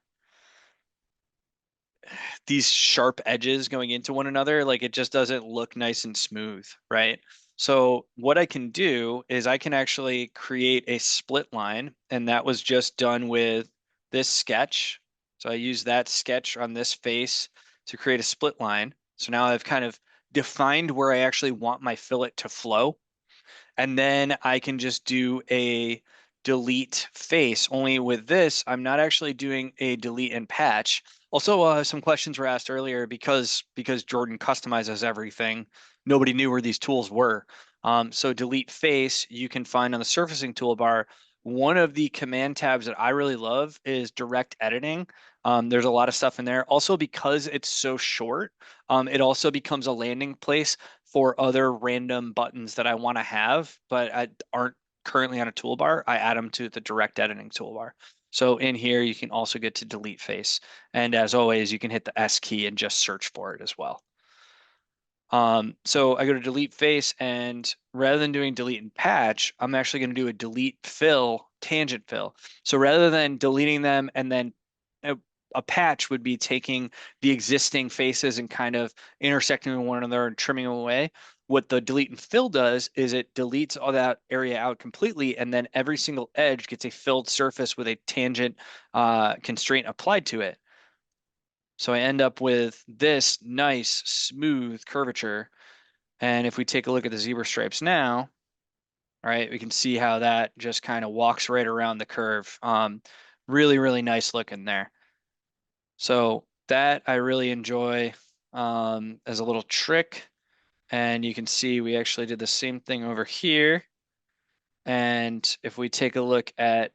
these sharp edges going into one another, like it just doesn't look nice and smooth, right? So what I can do is I can actually create a split line, and that was just done with this sketch. So I use that sketch on this face to create a split line. So now I've kind of defined where I actually want my fillet to flow. And then I can just do a delete face. Only with this, I'm not actually doing a delete and patch. Also, some questions were asked earlier because Jordan customizes everything. Nobody knew where these tools were. So delete face, you can find on the surfacing toolbar. One of the command tabs that I really love is direct editing. There's a lot of stuff in there. Also, because it's so short, it also becomes a landing place for other random buttons that I want to have, but aren't currently on a toolbar. I add them to the direct editing toolbar. So in here, you can also get to delete face. And as always, you can hit the S key and just search for it as well. So I go to delete face, and rather than doing delete and patch, I'm actually going to do a delete fill, tangent fill. So rather than deleting them and then a, a patch would be taking the existing faces and kind of intersecting with one another and trimming them away. What the delete and fill does is it deletes all that area out completely, and then every single edge gets a filled surface with a tangent constraint applied to it. So I end up with this nice, smooth curvature. And if we take a look at the zebra stripes now, all right, we can see how that just kind of walks right around the curve. Really, really nice looking there. So that I really enjoy as a little trick. And you can see we actually did the same thing over here. And if we take a look at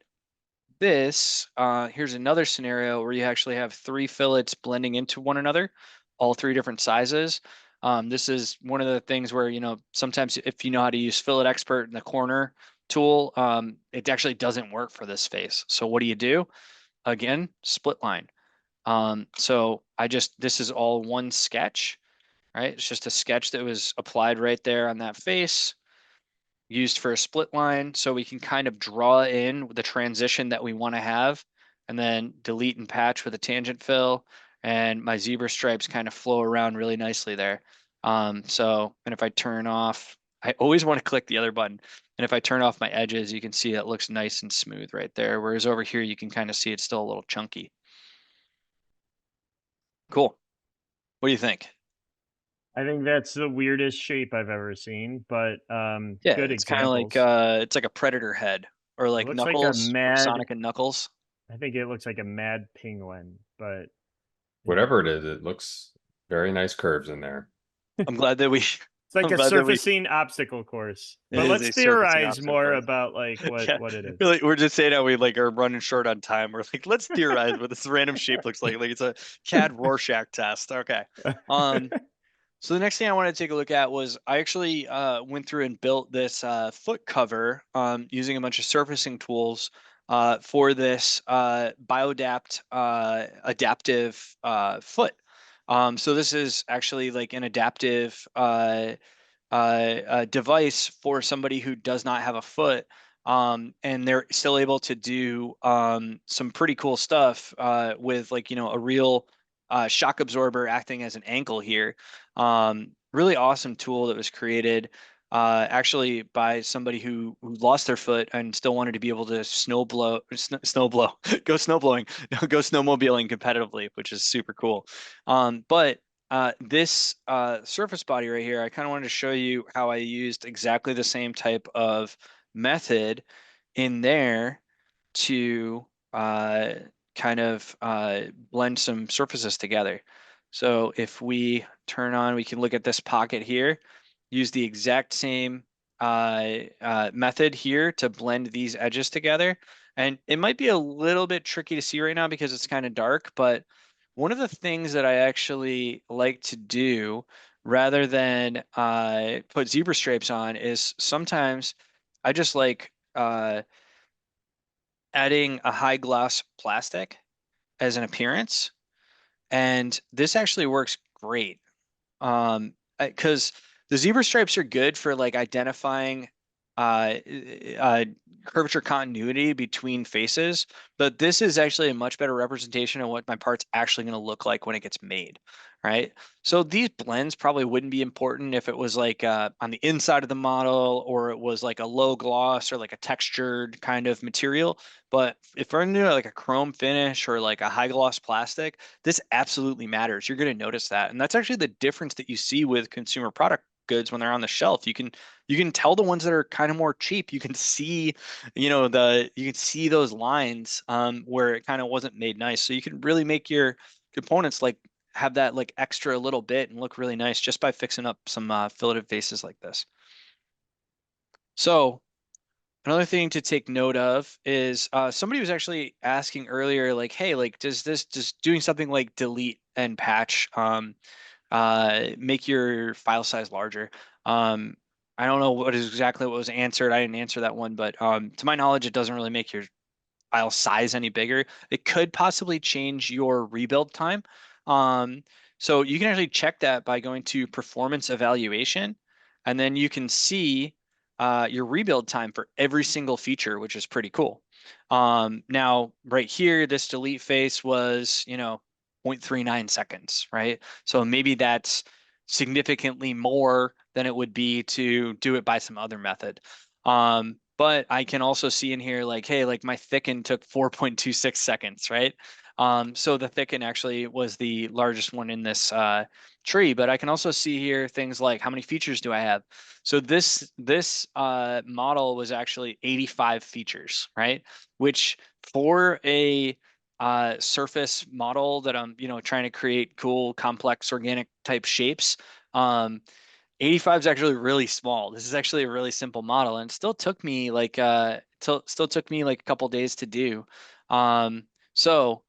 this, here's another scenario where you actually have three fillets blending into one another, all three different sizes. This is one of the things where, sometimes if you know how to use Fillet Expert in the corner tool, it actually doesn't work for this face. So what do you do? Again, split line. So this is all one sketch, right? It's just a sketch that was applied right there on that face, used for a split line, so we can kind of draw in the transition that we want to have, and then delete and patch with a tangent fill, and my zebra stripes kind of flow around really nicely there. And if I turn off, I always want to click the other button. And if I turn off my edges, you can see it looks nice and smooth right there. Whereas over here, you can kind of see it's still a little chunky. Cool. What do you think?
I think that's the weirdest shape I've ever seen, but
Yeah,
good
it's kind of like
examples.
it's like a predator head, or
It
like
looks like a
Knuckles from
mad,
Sonic and Knuckles.
I think it looks like a mad penguin, but yeah.
Whatever it is, it looks very nice curves in there.
I'm glad that we
It's like
I'm
a
glad that we
surfacing obstacle course.
it
But
is
let's
a surfacing
theorize
obstacle
more
course.
about like what
Yeah,
what it is.
we're just saying how we like are running short on time. We're like, let's theorize what this random shape looks like. Like it's a CAD Rorschach test. Okay. Um, so the next thing I wanted to take a look at was I actually went through and built this foot cover using a bunch of surfacing tools for this bioadapt adaptive foot. So this is actually like an adaptive device for somebody who does not have a foot. And they're still able to do some pretty cool stuff with like, a real shock absorber acting as an ankle here. Really awesome tool that was created actually by somebody who lost their foot and still wanted to be able to go snowblowing, go snowmobiling competitively, which is super cool. But this surface body right here, I kind of wanted to show you how I used exactly the same type of method in there to kind of blend some surfaces together. So if we turn on, we can look at this pocket here, use the exact same method here to blend these edges together. And it might be a little bit tricky to see right now because it's kind of dark, but one of the things that I actually like to do rather than put zebra stripes on is sometimes I just like adding a high gloss plastic as an appearance. And this actually works great. Because the zebra stripes are good for like identifying uh, uh, curvature continuity between faces, but this is actually a much better representation of what my part's actually going to look like when it gets made, right? So these blends probably wouldn't be important if it was like on the inside of the model or it was like a low gloss or like a textured kind of material. But if we're into like a chrome finish or like a high gloss plastic, this absolutely matters. You're going to notice that. And that's actually the difference that you see with consumer product goods when they're on the shelf. You can tell the ones that are kind of more cheap. You can see, you can see those lines where it kind of wasn't made nice. So you can really make your components like have that like extra little bit and look really nice just by fixing up some filleted faces like this. So another thing to take note of is somebody was actually asking earlier, like, hey, like, does doing something like delete and patch make your file size larger? Um, I don't know what is exactly what was answered. I didn't answer that one, but to my knowledge, it doesn't really make your file size any bigger. It could possibly change your rebuild time. Um, so you can actually check that by going to performance evaluation, and then you can see your rebuild time for every single feature, which is pretty cool. Now, right here, this delete face was, 0.39 seconds, right? So maybe that's significantly more than it would be to do it by some other method. But I can also see in here like, hey, like my thicken took 4.26 seconds, right? So the thicken actually was the largest one in this tree, but I can also see here things like how many features do I have? So this model was actually 85 features, right? Which for a surface model that I'm, trying to create cool, complex, organic type shapes, 85 is actually really small. This is actually a really simple model, and it still took me like still took me like a couple days to do. So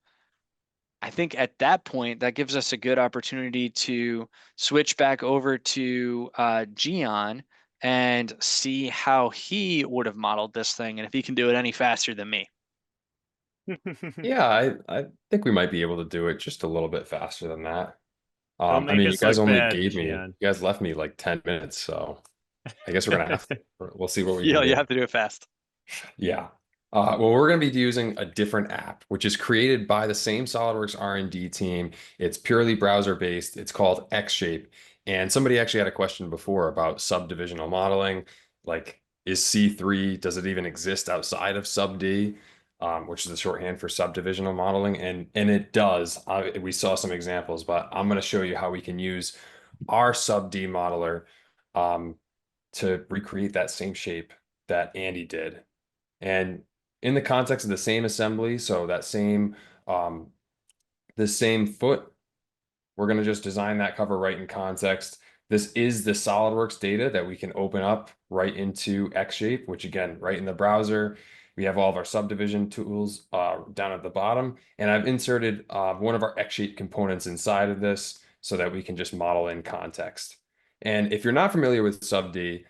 I think at that point that gives us a good opportunity to switch back over to Gian and see how he would have modeled this thing and if he can do it any faster than me.
Yeah, I think we might be able to do it just a little bit faster than that.
Don't
I
make
mean, you
us
guys
look
only
bad,
gave me, you
Gian.
guys left me like 10 minutes, so I guess we're gonna have to, we'll see what we can
You
do.
have to do it fast.
Yeah. Well, we're going to be using a different app, which is created by the same SolidWorks R&D team. It's purely browser based. It's called Xshape. And somebody actually had a question before about subdivisional modeling. Like, is C3, does it even exist outside of SubD, which is the shorthand for subdivisional modeling? And it does. We saw some examples, but I'm going to show you how we can use our SubD modeler um, to recreate that same shape that Andy did. And in the context of the same assembly, so that same the same foot, we're going to just design that cover right in context. This is the SolidWorks data that we can open up right into Xshape, which again, right in the browser, we have all of our subdivision tools down at the bottom. And I've inserted one of our Xshape components inside of this so that we can just model in context. And if you're not familiar with SubD,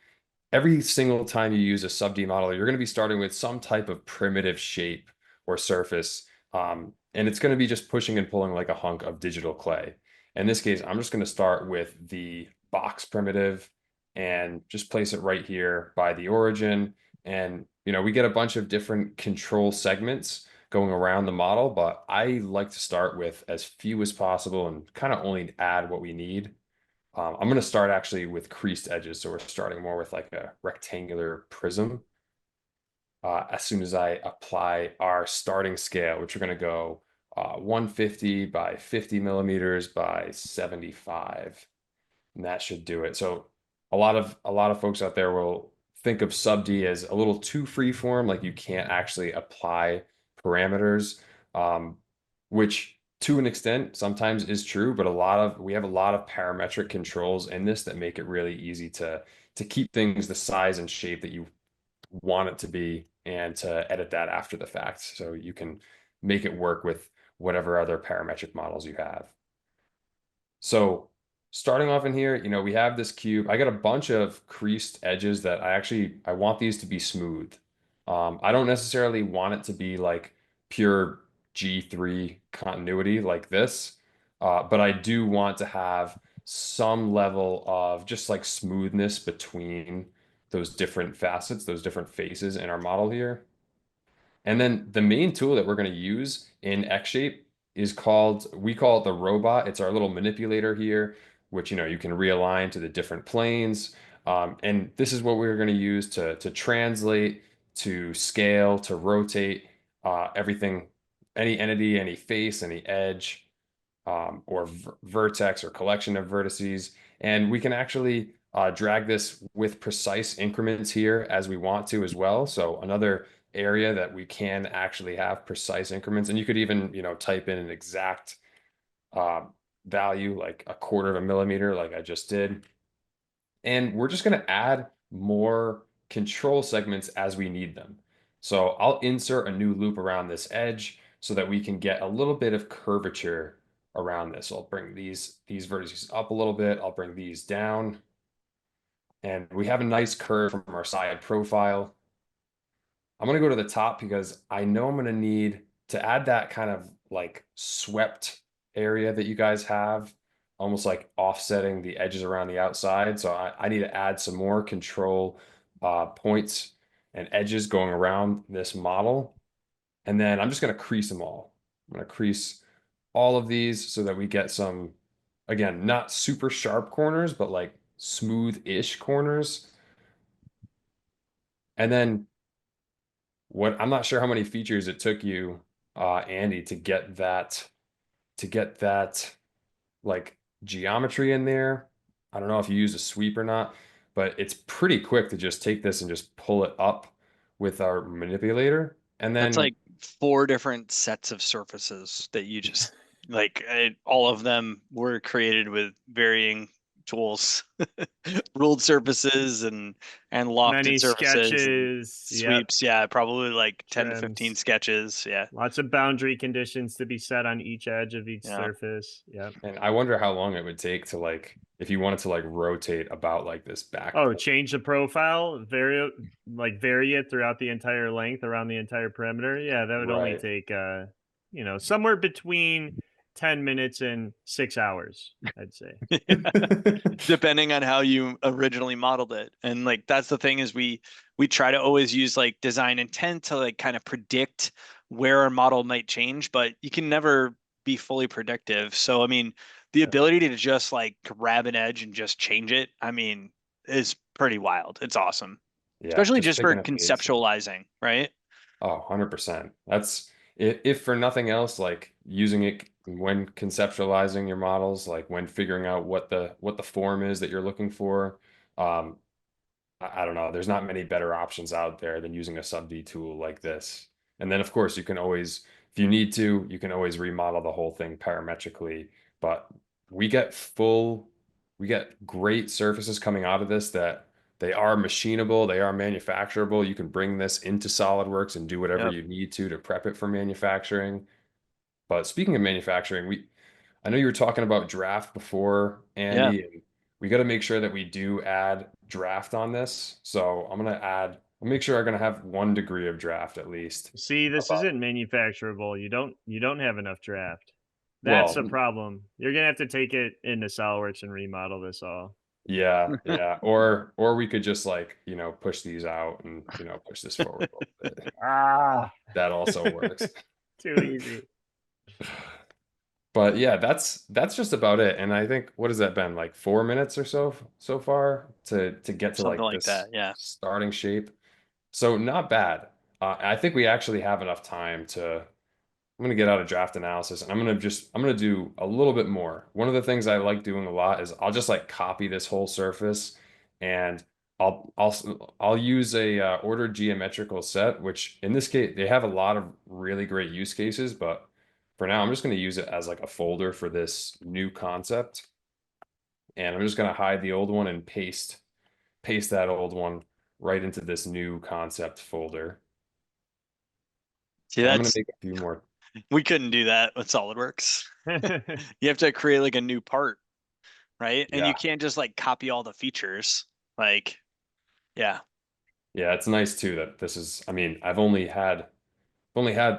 every single time you use a sub-D model, you're going to be starting with some type of primitive shape or surface. And it's going to be just pushing and pulling like a hunk of digital clay. In this case, I'm just going to start with the box primitive and just place it right here by the origin. And, we get a bunch of different control segments going around the model, but I like to start with as few as possible and kind of only add what we need. I'm going to start actually with creased edges. So we're starting more with like a rectangular prism. As soon as I apply our starting scale, which we're going to go 150 by 50 millimeters by 75. And that should do it. So a lot of folks out there will think of sub-D as a little too free-form, like you can't actually apply parameters, um, which to an extent sometimes is true, but we have a lot of parametric controls in this that make it really easy to keep things the size and shape that you want it to be and to edit that after the fact. So you can make it work with whatever other parametric models you have. So starting off in here, we have this cube. I got a bunch of creased edges that I want these to be smooth. I don't necessarily want it to be like pure G3 continuity like this, but I do want to have some level of just like smoothness between those different facets, those different faces in our model here. And then the main tool that we're going to use in X-Shape we call it the robot. It's our little manipulator here, which, you can realign to the different planes. And this is what we're going to use to translate, to scale, to rotate everything, any entity, any face, any edge, or vertex or collection of vertices. And we can actually drag this with precise increments here as we want to as well. So another area that we can actually have precise increments. And you could even, type in an exact uh, value, like a quarter of a millimeter, like I just did. And we're just going to add more control segments as we need them. So I'll insert a new loop around this edge so that we can get a little bit of curvature around this. So I'll bring these vertices up a little bit. I'll bring these down. And we have a nice curve from our side profile. I'm going to go to the top because I know I'm going to need to add that kind of like swept area that you guys have, almost like offsetting the edges around the outside. So I need to add some more control points and edges going around this model. And then I'm just going to crease them all. I'm going to crease all of these so that we get some, again, not super sharp corners, but like smooth-ish corners. And then I'm not sure how many features it took you, Andy, to get that like geometry in there. I don't know if you use a sweep or not, but it's pretty quick to just take this and just pull it up with our manipulator. And
That's
then
like 4 different sets of surfaces that you just like all of them were created with varying tools. Ruled surfaces and lofted
Many
surfaces and
sketches. Yep.
sweeps. Yeah, probably like 10 to 15
Trims.
sketches. Yeah.
Lots of boundary conditions to be set on each edge of each
Yeah.
surface. Yep.
and I wonder how long it would take to like if you wanted to like rotate about like this back
Oh,
plane.
change the profile, vary it throughout the entire length around the entire perimeter. Yeah, that would only
Right.
take somewhere between 10 minutes and 6 hours, I'd say.
Depending on how you originally modeled it. And like that's the thing is we try to always use like design intent to like kind of predict where our model might change, but you can never be fully predictive. So I mean, the
Yeah.
ability to just like grab an edge and just change it, I mean, is pretty wild. It's awesome.
Yeah,
Especially
just
just for
picking a face.
conceptualizing, right?
Oh, 100%. That's if for nothing else, like using it when conceptualizing your models, like when figuring out what the form is that you're looking for. Um, I don't know. There's not many better options out there than using a sub-D tool like this. And then, of course, you can always, if you need to, you can always remodel the whole thing parametrically. But we get full, we get great surfaces coming out of this that they are machinable, they are manufacturable. You can bring this into SolidWorks and do whatever
Yep.
you need to prep it for manufacturing. But speaking of manufacturing, I know you were talking about draft before,
Yeah.
Andy, and we got to make sure that we do add draft on this. So I'll make sure I'm gonna have 1 degree of draft at least.
See, this
About,
isn't manufacturable. You don't have enough draft. That's
well,
the problem. You're gonna have to take it into SolidWorks and remodel this all.
yeah, yeah. Or we could just like, push these out and, push this forward a little bit.
Ah,
That also works.
too easy.
But yeah, that's just about it. And I think what has that been like 4 minutes or so far to get to
Something
like
like
this
that. Yeah.
starting shape. So not bad. I think we actually have enough time to. I'm gonna get out of draft analysis and I'm gonna do a little bit more. One of the things I like doing a lot is I'll just like copy this whole surface and I'll use a ordered geometrical set, which in this case they have a lot of really great use cases, but for now I'm just going to use it as like a folder for this new concept, and I'm just going to hide the old one and paste that old one right into this new concept folder.
See,
And I'm going to
that's
make a few more.
we couldn't do that with SolidWorks. You have to create like a new part, right? And you
Yeah.
can't just like copy all the features. Like, yeah.
Yeah, it's nice too that this is, I mean, I've only had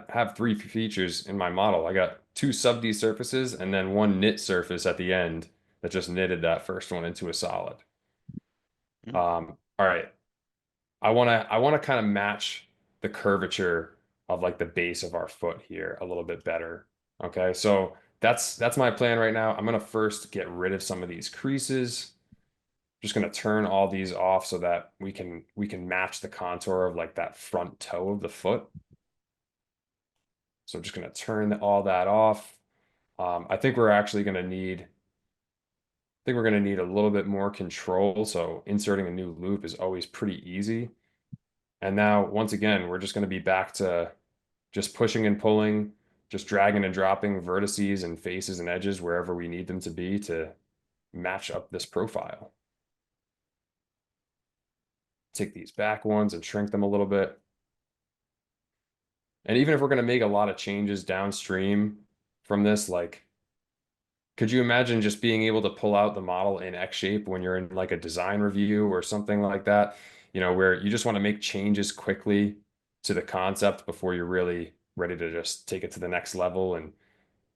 have three features in my model. I got two sub-D surfaces and then one knit surface at the end that just knitted that first one into a solid.
Mm.
All right. I wanna kind of match the curvature of like the base of our foot here a little bit better. Okay, so that's my plan right now. I'm gonna first get rid of some of these creases. Just gonna turn all these off so that we can match the contour of like that front toe of the foot. So I'm just gonna turn all that off. I think we're actually gonna need, I think we're gonna need a little bit more control. So inserting a new loop is always pretty easy. And now, once again, we're just going to be back to just pushing and pulling, just dragging and dropping vertices and faces and edges wherever we need them to be to match up this profile. Take these back ones and shrink them a little bit. And even if we're going to make a lot of changes downstream from this, like, could you imagine just being able to pull out the model in X shape when you're in like a design review or something like that, where you just want to make changes quickly to the concept before you're really ready to just take it to the next level and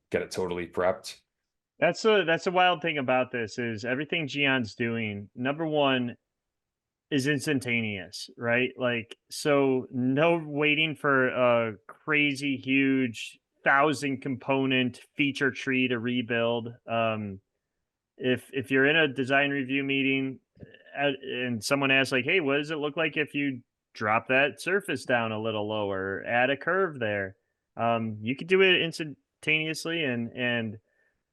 get it totally prepped?
That's a wild thing about this is everything Gion's doing. Number one is instantaneous, right? Like, so no waiting for a crazy huge 1,000 component feature tree to rebuild. If you're in a design review meeting and someone asks like, "Hey, what does it look like if you drop that surface down a little lower, add a curve there?" You could do it instantaneously and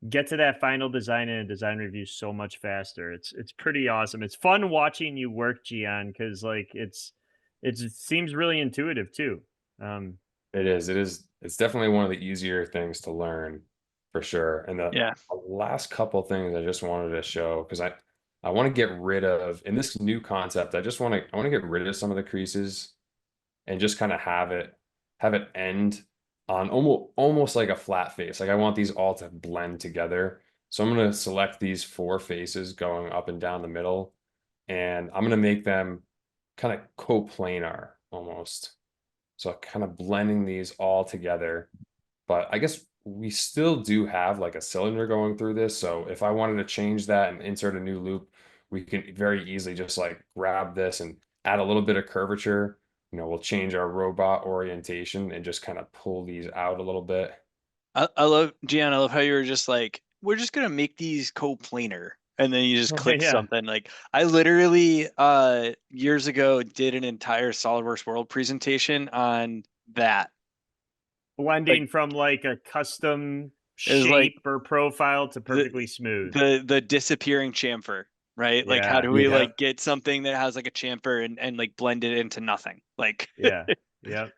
get to that final design in a design review so much faster. It's pretty awesome. It's fun watching you work, Gian, because like it seems really intuitive too. Um,
It's definitely one of the easier things to learn for sure. And the
Yeah.
last couple things I just wanted to show, because I want to get rid of in this new concept, I want to get rid of some of the creases and just kind of have it end on almost like a flat face. Like I want these all to blend together. So I'm going to select these four faces going up and down the middle, and I'm going to make them kind of coplanar almost. So kind of blending these all together. But I guess we still do have like a cylinder going through this. So if I wanted to change that and insert a new loop, we can very easily just like grab this and add a little bit of curvature. We'll change our robot orientation and just kind of pull these out a little bit.
I love Gian, I love how you were just like, we're just gonna make these coplanar. And then you just click
yeah,
something. Like I literally years ago did an entire SolidWorks World presentation on that. Like
blending from like a custom
it was like
shape or profile to
the
perfectly smooth.
the disappearing chamfer, right? Like how
Yeah,
do we
Yeah.
like get something that has like a chamfer and like blend it into nothing? Like
yeah, yeah.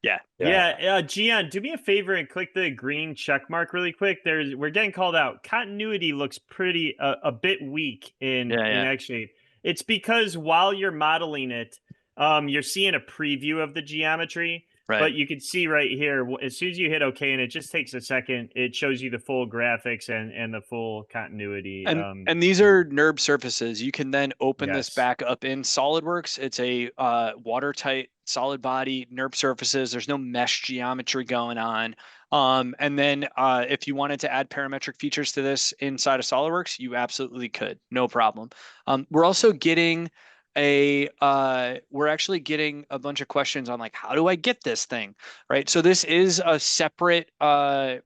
yeah.
Yeah.
Yeah, Gian, do me a favor and click the green check mark really quick. We're getting called out. Continuity looks pretty a bit weak
Yeah,
in
yeah.
X shape. It's because while you're modeling it, you're seeing a preview of the geometry,
Right.
but you can see right here as soon as you hit OK, and it just takes a second. It shows you the full graphics and the full continuity.
And these are NURB surfaces. You can then open this
Yes.
back up in SolidWorks. It's a watertight solid body NURB surfaces. There's no mesh geometry going on. And then if you wanted to add parametric features to this inside of SolidWorks, you absolutely could, no problem. We're also getting we're actually getting a bunch of questions on like, how do I get this thing, right? So this is a separate a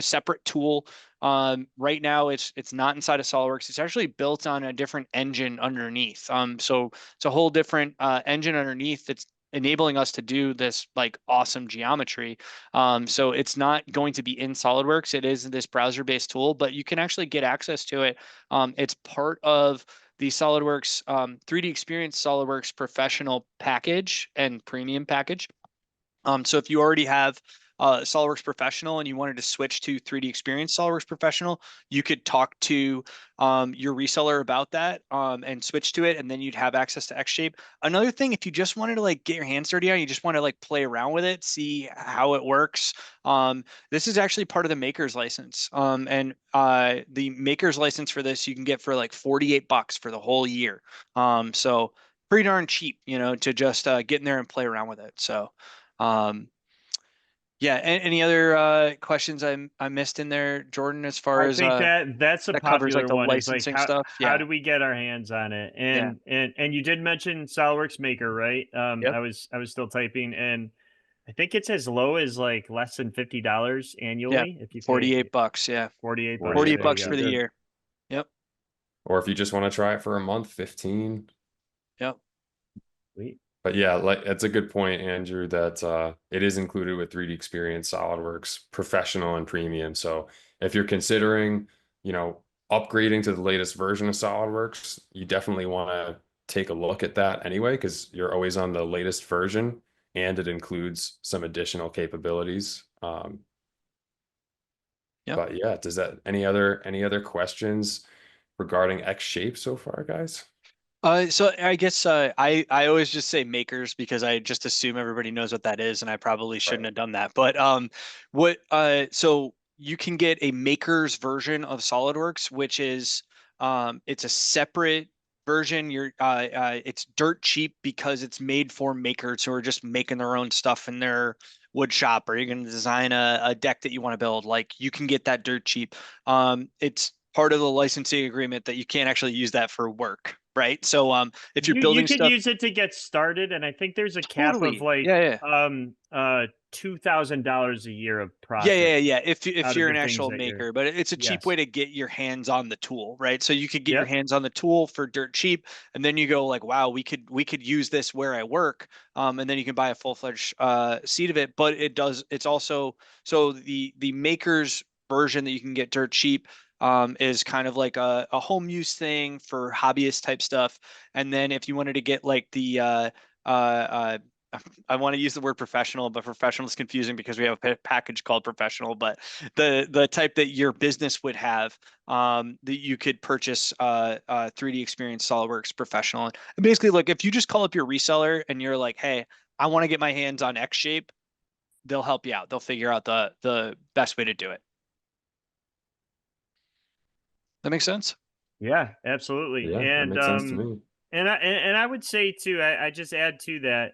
separate tool. Right now it's not inside of SolidWorks. It's actually built on a different engine underneath. So it's a whole different engine underneath that's enabling us to do this like awesome geometry. So it's not going to be in SolidWorks. It is this browser-based tool, but you can actually get access to it. It's part of the SolidWorks 3D Experience SolidWorks Professional package and Premium package. So if you already have SolidWorks Professional and you wanted to switch to 3D Experience SolidWorks Professional, you could talk to your reseller about that and switch to it, and then you'd have access to X-Shape. Another thing, if you just wanted to like get your hands dirty on, you just want to like play around with it, see how it works. This is actually part of the maker's license, and the maker's license for this you can get for like $48 for the whole year. So pretty darn cheap, you know, to just get in there and play around with it. So. Um, yeah, any other questions I missed in there, Jordan, as far
I
as
think that's a
that covers like
popular
the
one is like
licensing stuff?
how
Yeah.
do we get our hands on it?
Yeah.
And you did mention SolidWorks Maker, right?
Yep.
I was still typing, and I think it's as low as like less than $50
Yeah.
annually if you pay
$48. Yeah.
48 bucks.
48
48
There you
bucks
bucks,
for
you're
go.
the
good.
year. Yep.
Or if you just want to try it for a month, 15.
Yep.
Sweet.
But yeah, like that's a good point, Andrew, that it is included with 3D Experience, SolidWorks, Professional and Premium. So if you're considering, you know, upgrading to the latest version of SolidWorks, you definitely want to take a look at that anyway, because you're always on the latest version and it includes some additional capabilities.
Yep.
But yeah, does that any other questions regarding X shape so far, guys?
So I guess I always just say makers because I just assume everybody knows what that is, and I probably shouldn't
Right.
have done that. But what so you can get a makers version of SolidWorks, which is it's a separate version. It's dirt cheap because it's made for makers who are just making their own stuff in their wood shop, or you're going to design a deck that you want to build. Like you can get that dirt cheap. It's part of the licensing agreement that you can't actually use that for work, right? So if you're
You
building
could
stuff,
use it to get started, and I think there's a cap of
totally.
like
Yeah, yeah.
$2,000 a year of
Yeah,
profit
yeah, yeah. If
out of
you're
the
an
things
actual
that you're.
maker, but it's a cheap
Yes.
way to get your hands on the tool, right? So you could get your
Yep.
hands on the tool for dirt cheap, and then you go like, wow, we could use this where I work, and then you can buy a full-fledged seat of it. But it's also so the maker's version that you can get dirt cheap is kind of like a home use thing for hobbyist type stuff. And then if you wanted to get like the uh, I want to use the word professional, but professional is confusing because we have a package called professional. But the type that your business would have, that you could purchase 3D Experience SolidWorks Professional. And basically, look, if you just call up your reseller and you're like, hey, I want to get my hands on X shape, they'll help you out. They'll figure out the best way to do it. That makes sense?
Yeah, absolutely.
Yeah, that makes sense to me.
And I would say too, I just add to that,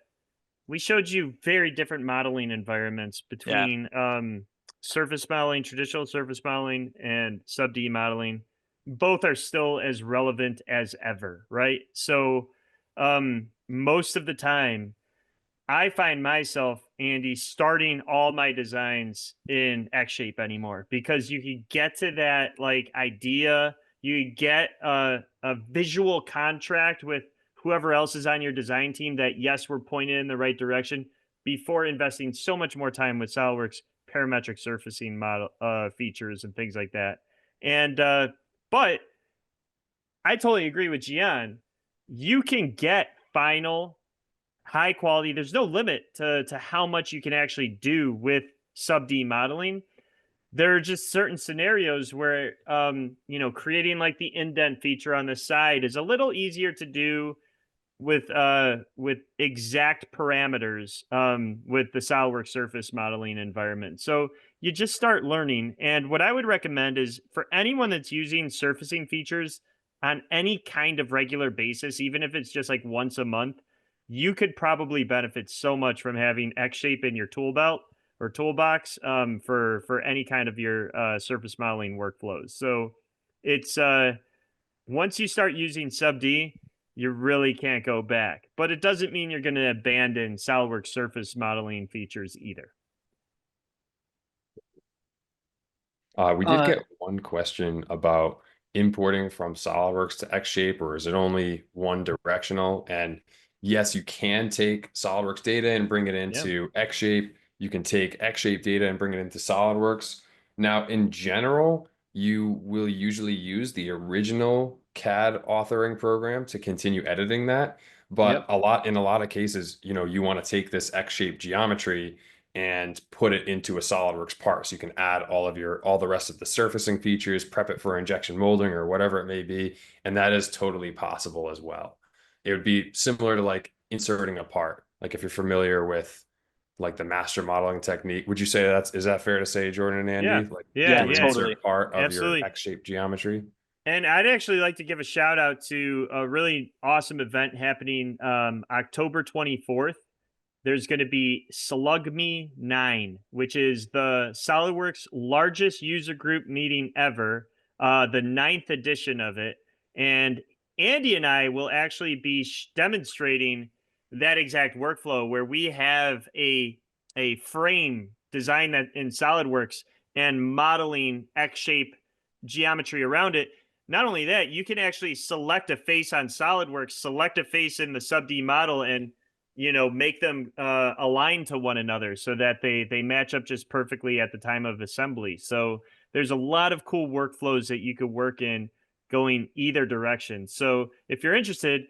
we showed you very different modeling environments
Yeah.
between surface modeling, traditional surface modeling, and sub D modeling. Both are still as relevant as ever, right? So most of the time I find myself, Andy, starting all my designs in X shape anymore because you can get to that like idea, you get a visual contract with whoever else is on your design team that yes, we're pointed in the right direction before investing so much more time with SolidWorks parametric surfacing model features and things like that. And but I totally agree with Gian. You can get final high quality. There's no limit to how much you can actually do with sub D modeling. There are just certain scenarios where creating like the indent feature on the side is a little easier to do with exact parameters with the SolidWorks surface modeling environment. So you just start learning. And what I would recommend is for anyone that's using surfacing features on any kind of regular basis, even if it's just like once a month, you could probably benefit so much from having X shape in your tool belt or toolbox for any kind of your surface modeling workflows. So it's once you start using sub D, you really can't go back. But it doesn't mean you're going to abandon SolidWorks surface modeling features either.
We did get one question about importing from SolidWorks to X-Shape, or is it only one directional? And yes, you can take SolidWorks data and bring it
Yeah.
into X-Shape. You can take X-Shape data and bring it into SolidWorks. Now, in general, you will usually use the original CAD authoring program to continue editing that. But
Yep.
in a lot of cases, you want to take this X-shaped geometry and put it into a SolidWorks part. So you can add all the rest of the surfacing features, prep it for injection molding or whatever it may be. And that is totally possible as well. It would be similar to like inserting a part. Like if you're familiar with like the master modeling technique. Would you say is that fair to say, Jordan and
Yeah.
Andy? Like
Yeah.
Yeah,
to
Yeah.
totally.
insert part of your
Absolutely.
X-shaped geometry?
And I'd actually like to give a shout out to a really awesome event happening October 24th. There's going to be Slug 9, which is the SolidWorks largest user group meeting ever, the ninth edition of it. And Andy and I will actually be demonstrating that exact workflow where we have a frame designed that in SolidWorks and modeling X-shape geometry around it. Not only that, you can actually select a face on SolidWorks, select a face in the sub-D model, and make them align to one another so that they match up just perfectly at the time of assembly. So there's a lot of cool workflows that you could work in going either direction. So if you're interested,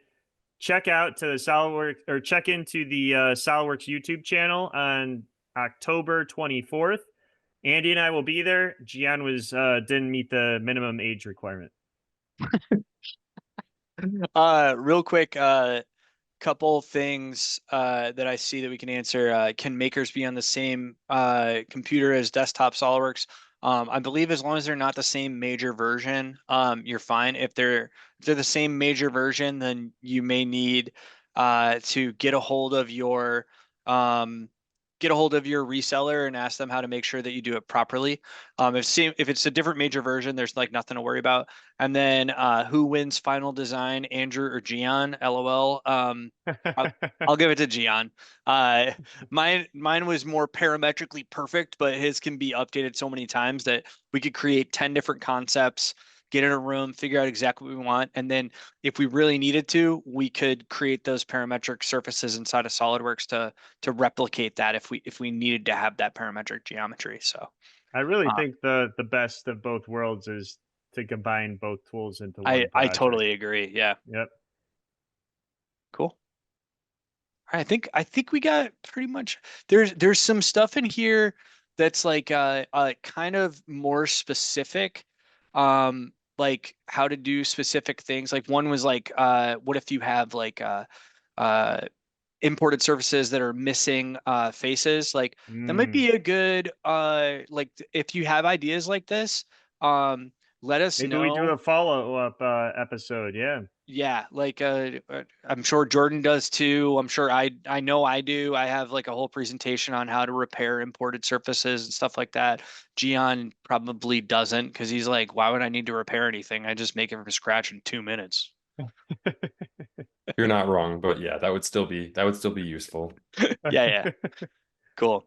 check out to the SolidWorks or check into the SolidWorks YouTube channel on October 24th. Andy and I will be there. Gian was didn't meet the minimum age requirement.
Real quick, couple things that I see that we can answer. Can makers be on the same computer as desktop SolidWorks? I believe as long as they're not the same major version, you're fine. If they're the same major version, then you may need to get a hold of your reseller and ask them how to make sure that you do it properly. If it's a different major version, there's like nothing to worry about. And then who wins final design, Andrew or Gian? LOL. I'll give it to Gian. Mine was more parametrically perfect, but his can be updated so many times that we could create 10 different concepts, get in a room, figure out exactly what we want, and then if we really needed to, we could create those parametric surfaces inside of SolidWorks to replicate that if we needed to have that parametric geometry. So
I really
uh,
think the best of both worlds is to combine both tools into
I
one
I
project.
totally agree. Yeah,
Yep.
cool. All right, I think we got pretty much. There's some stuff in here that's like kind of more specific, like how to do specific things. Like one was like what if you have like uh imported surfaces that are missing faces? Like that might
Mm.
be a good like if you have ideas like this, let us
Maybe we do
know.
a follow-up episode. Yeah.
Yeah, like I'm sure Jordan does too. I'm sure I know I do. I have like a whole presentation on how to repair imported surfaces and stuff like that. Gian probably doesn't because he's like, why would I need to repair anything? I just make it from scratch in 2 minutes.
You're not wrong, but yeah, that would still be useful.
Yeah, yeah. Cool.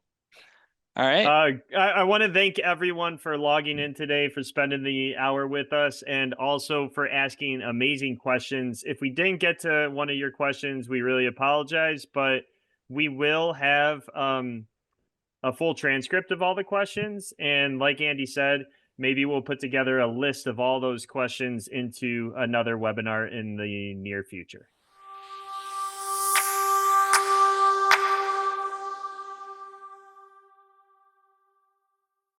All right.
I want to thank everyone for logging in today, for spending the hour with us, and also for asking amazing questions. If we didn't get to one of your questions, we really apologize, but we will have a full transcript of all the questions. And like Andy said, maybe we'll put together a list of all those questions into another webinar in the near future.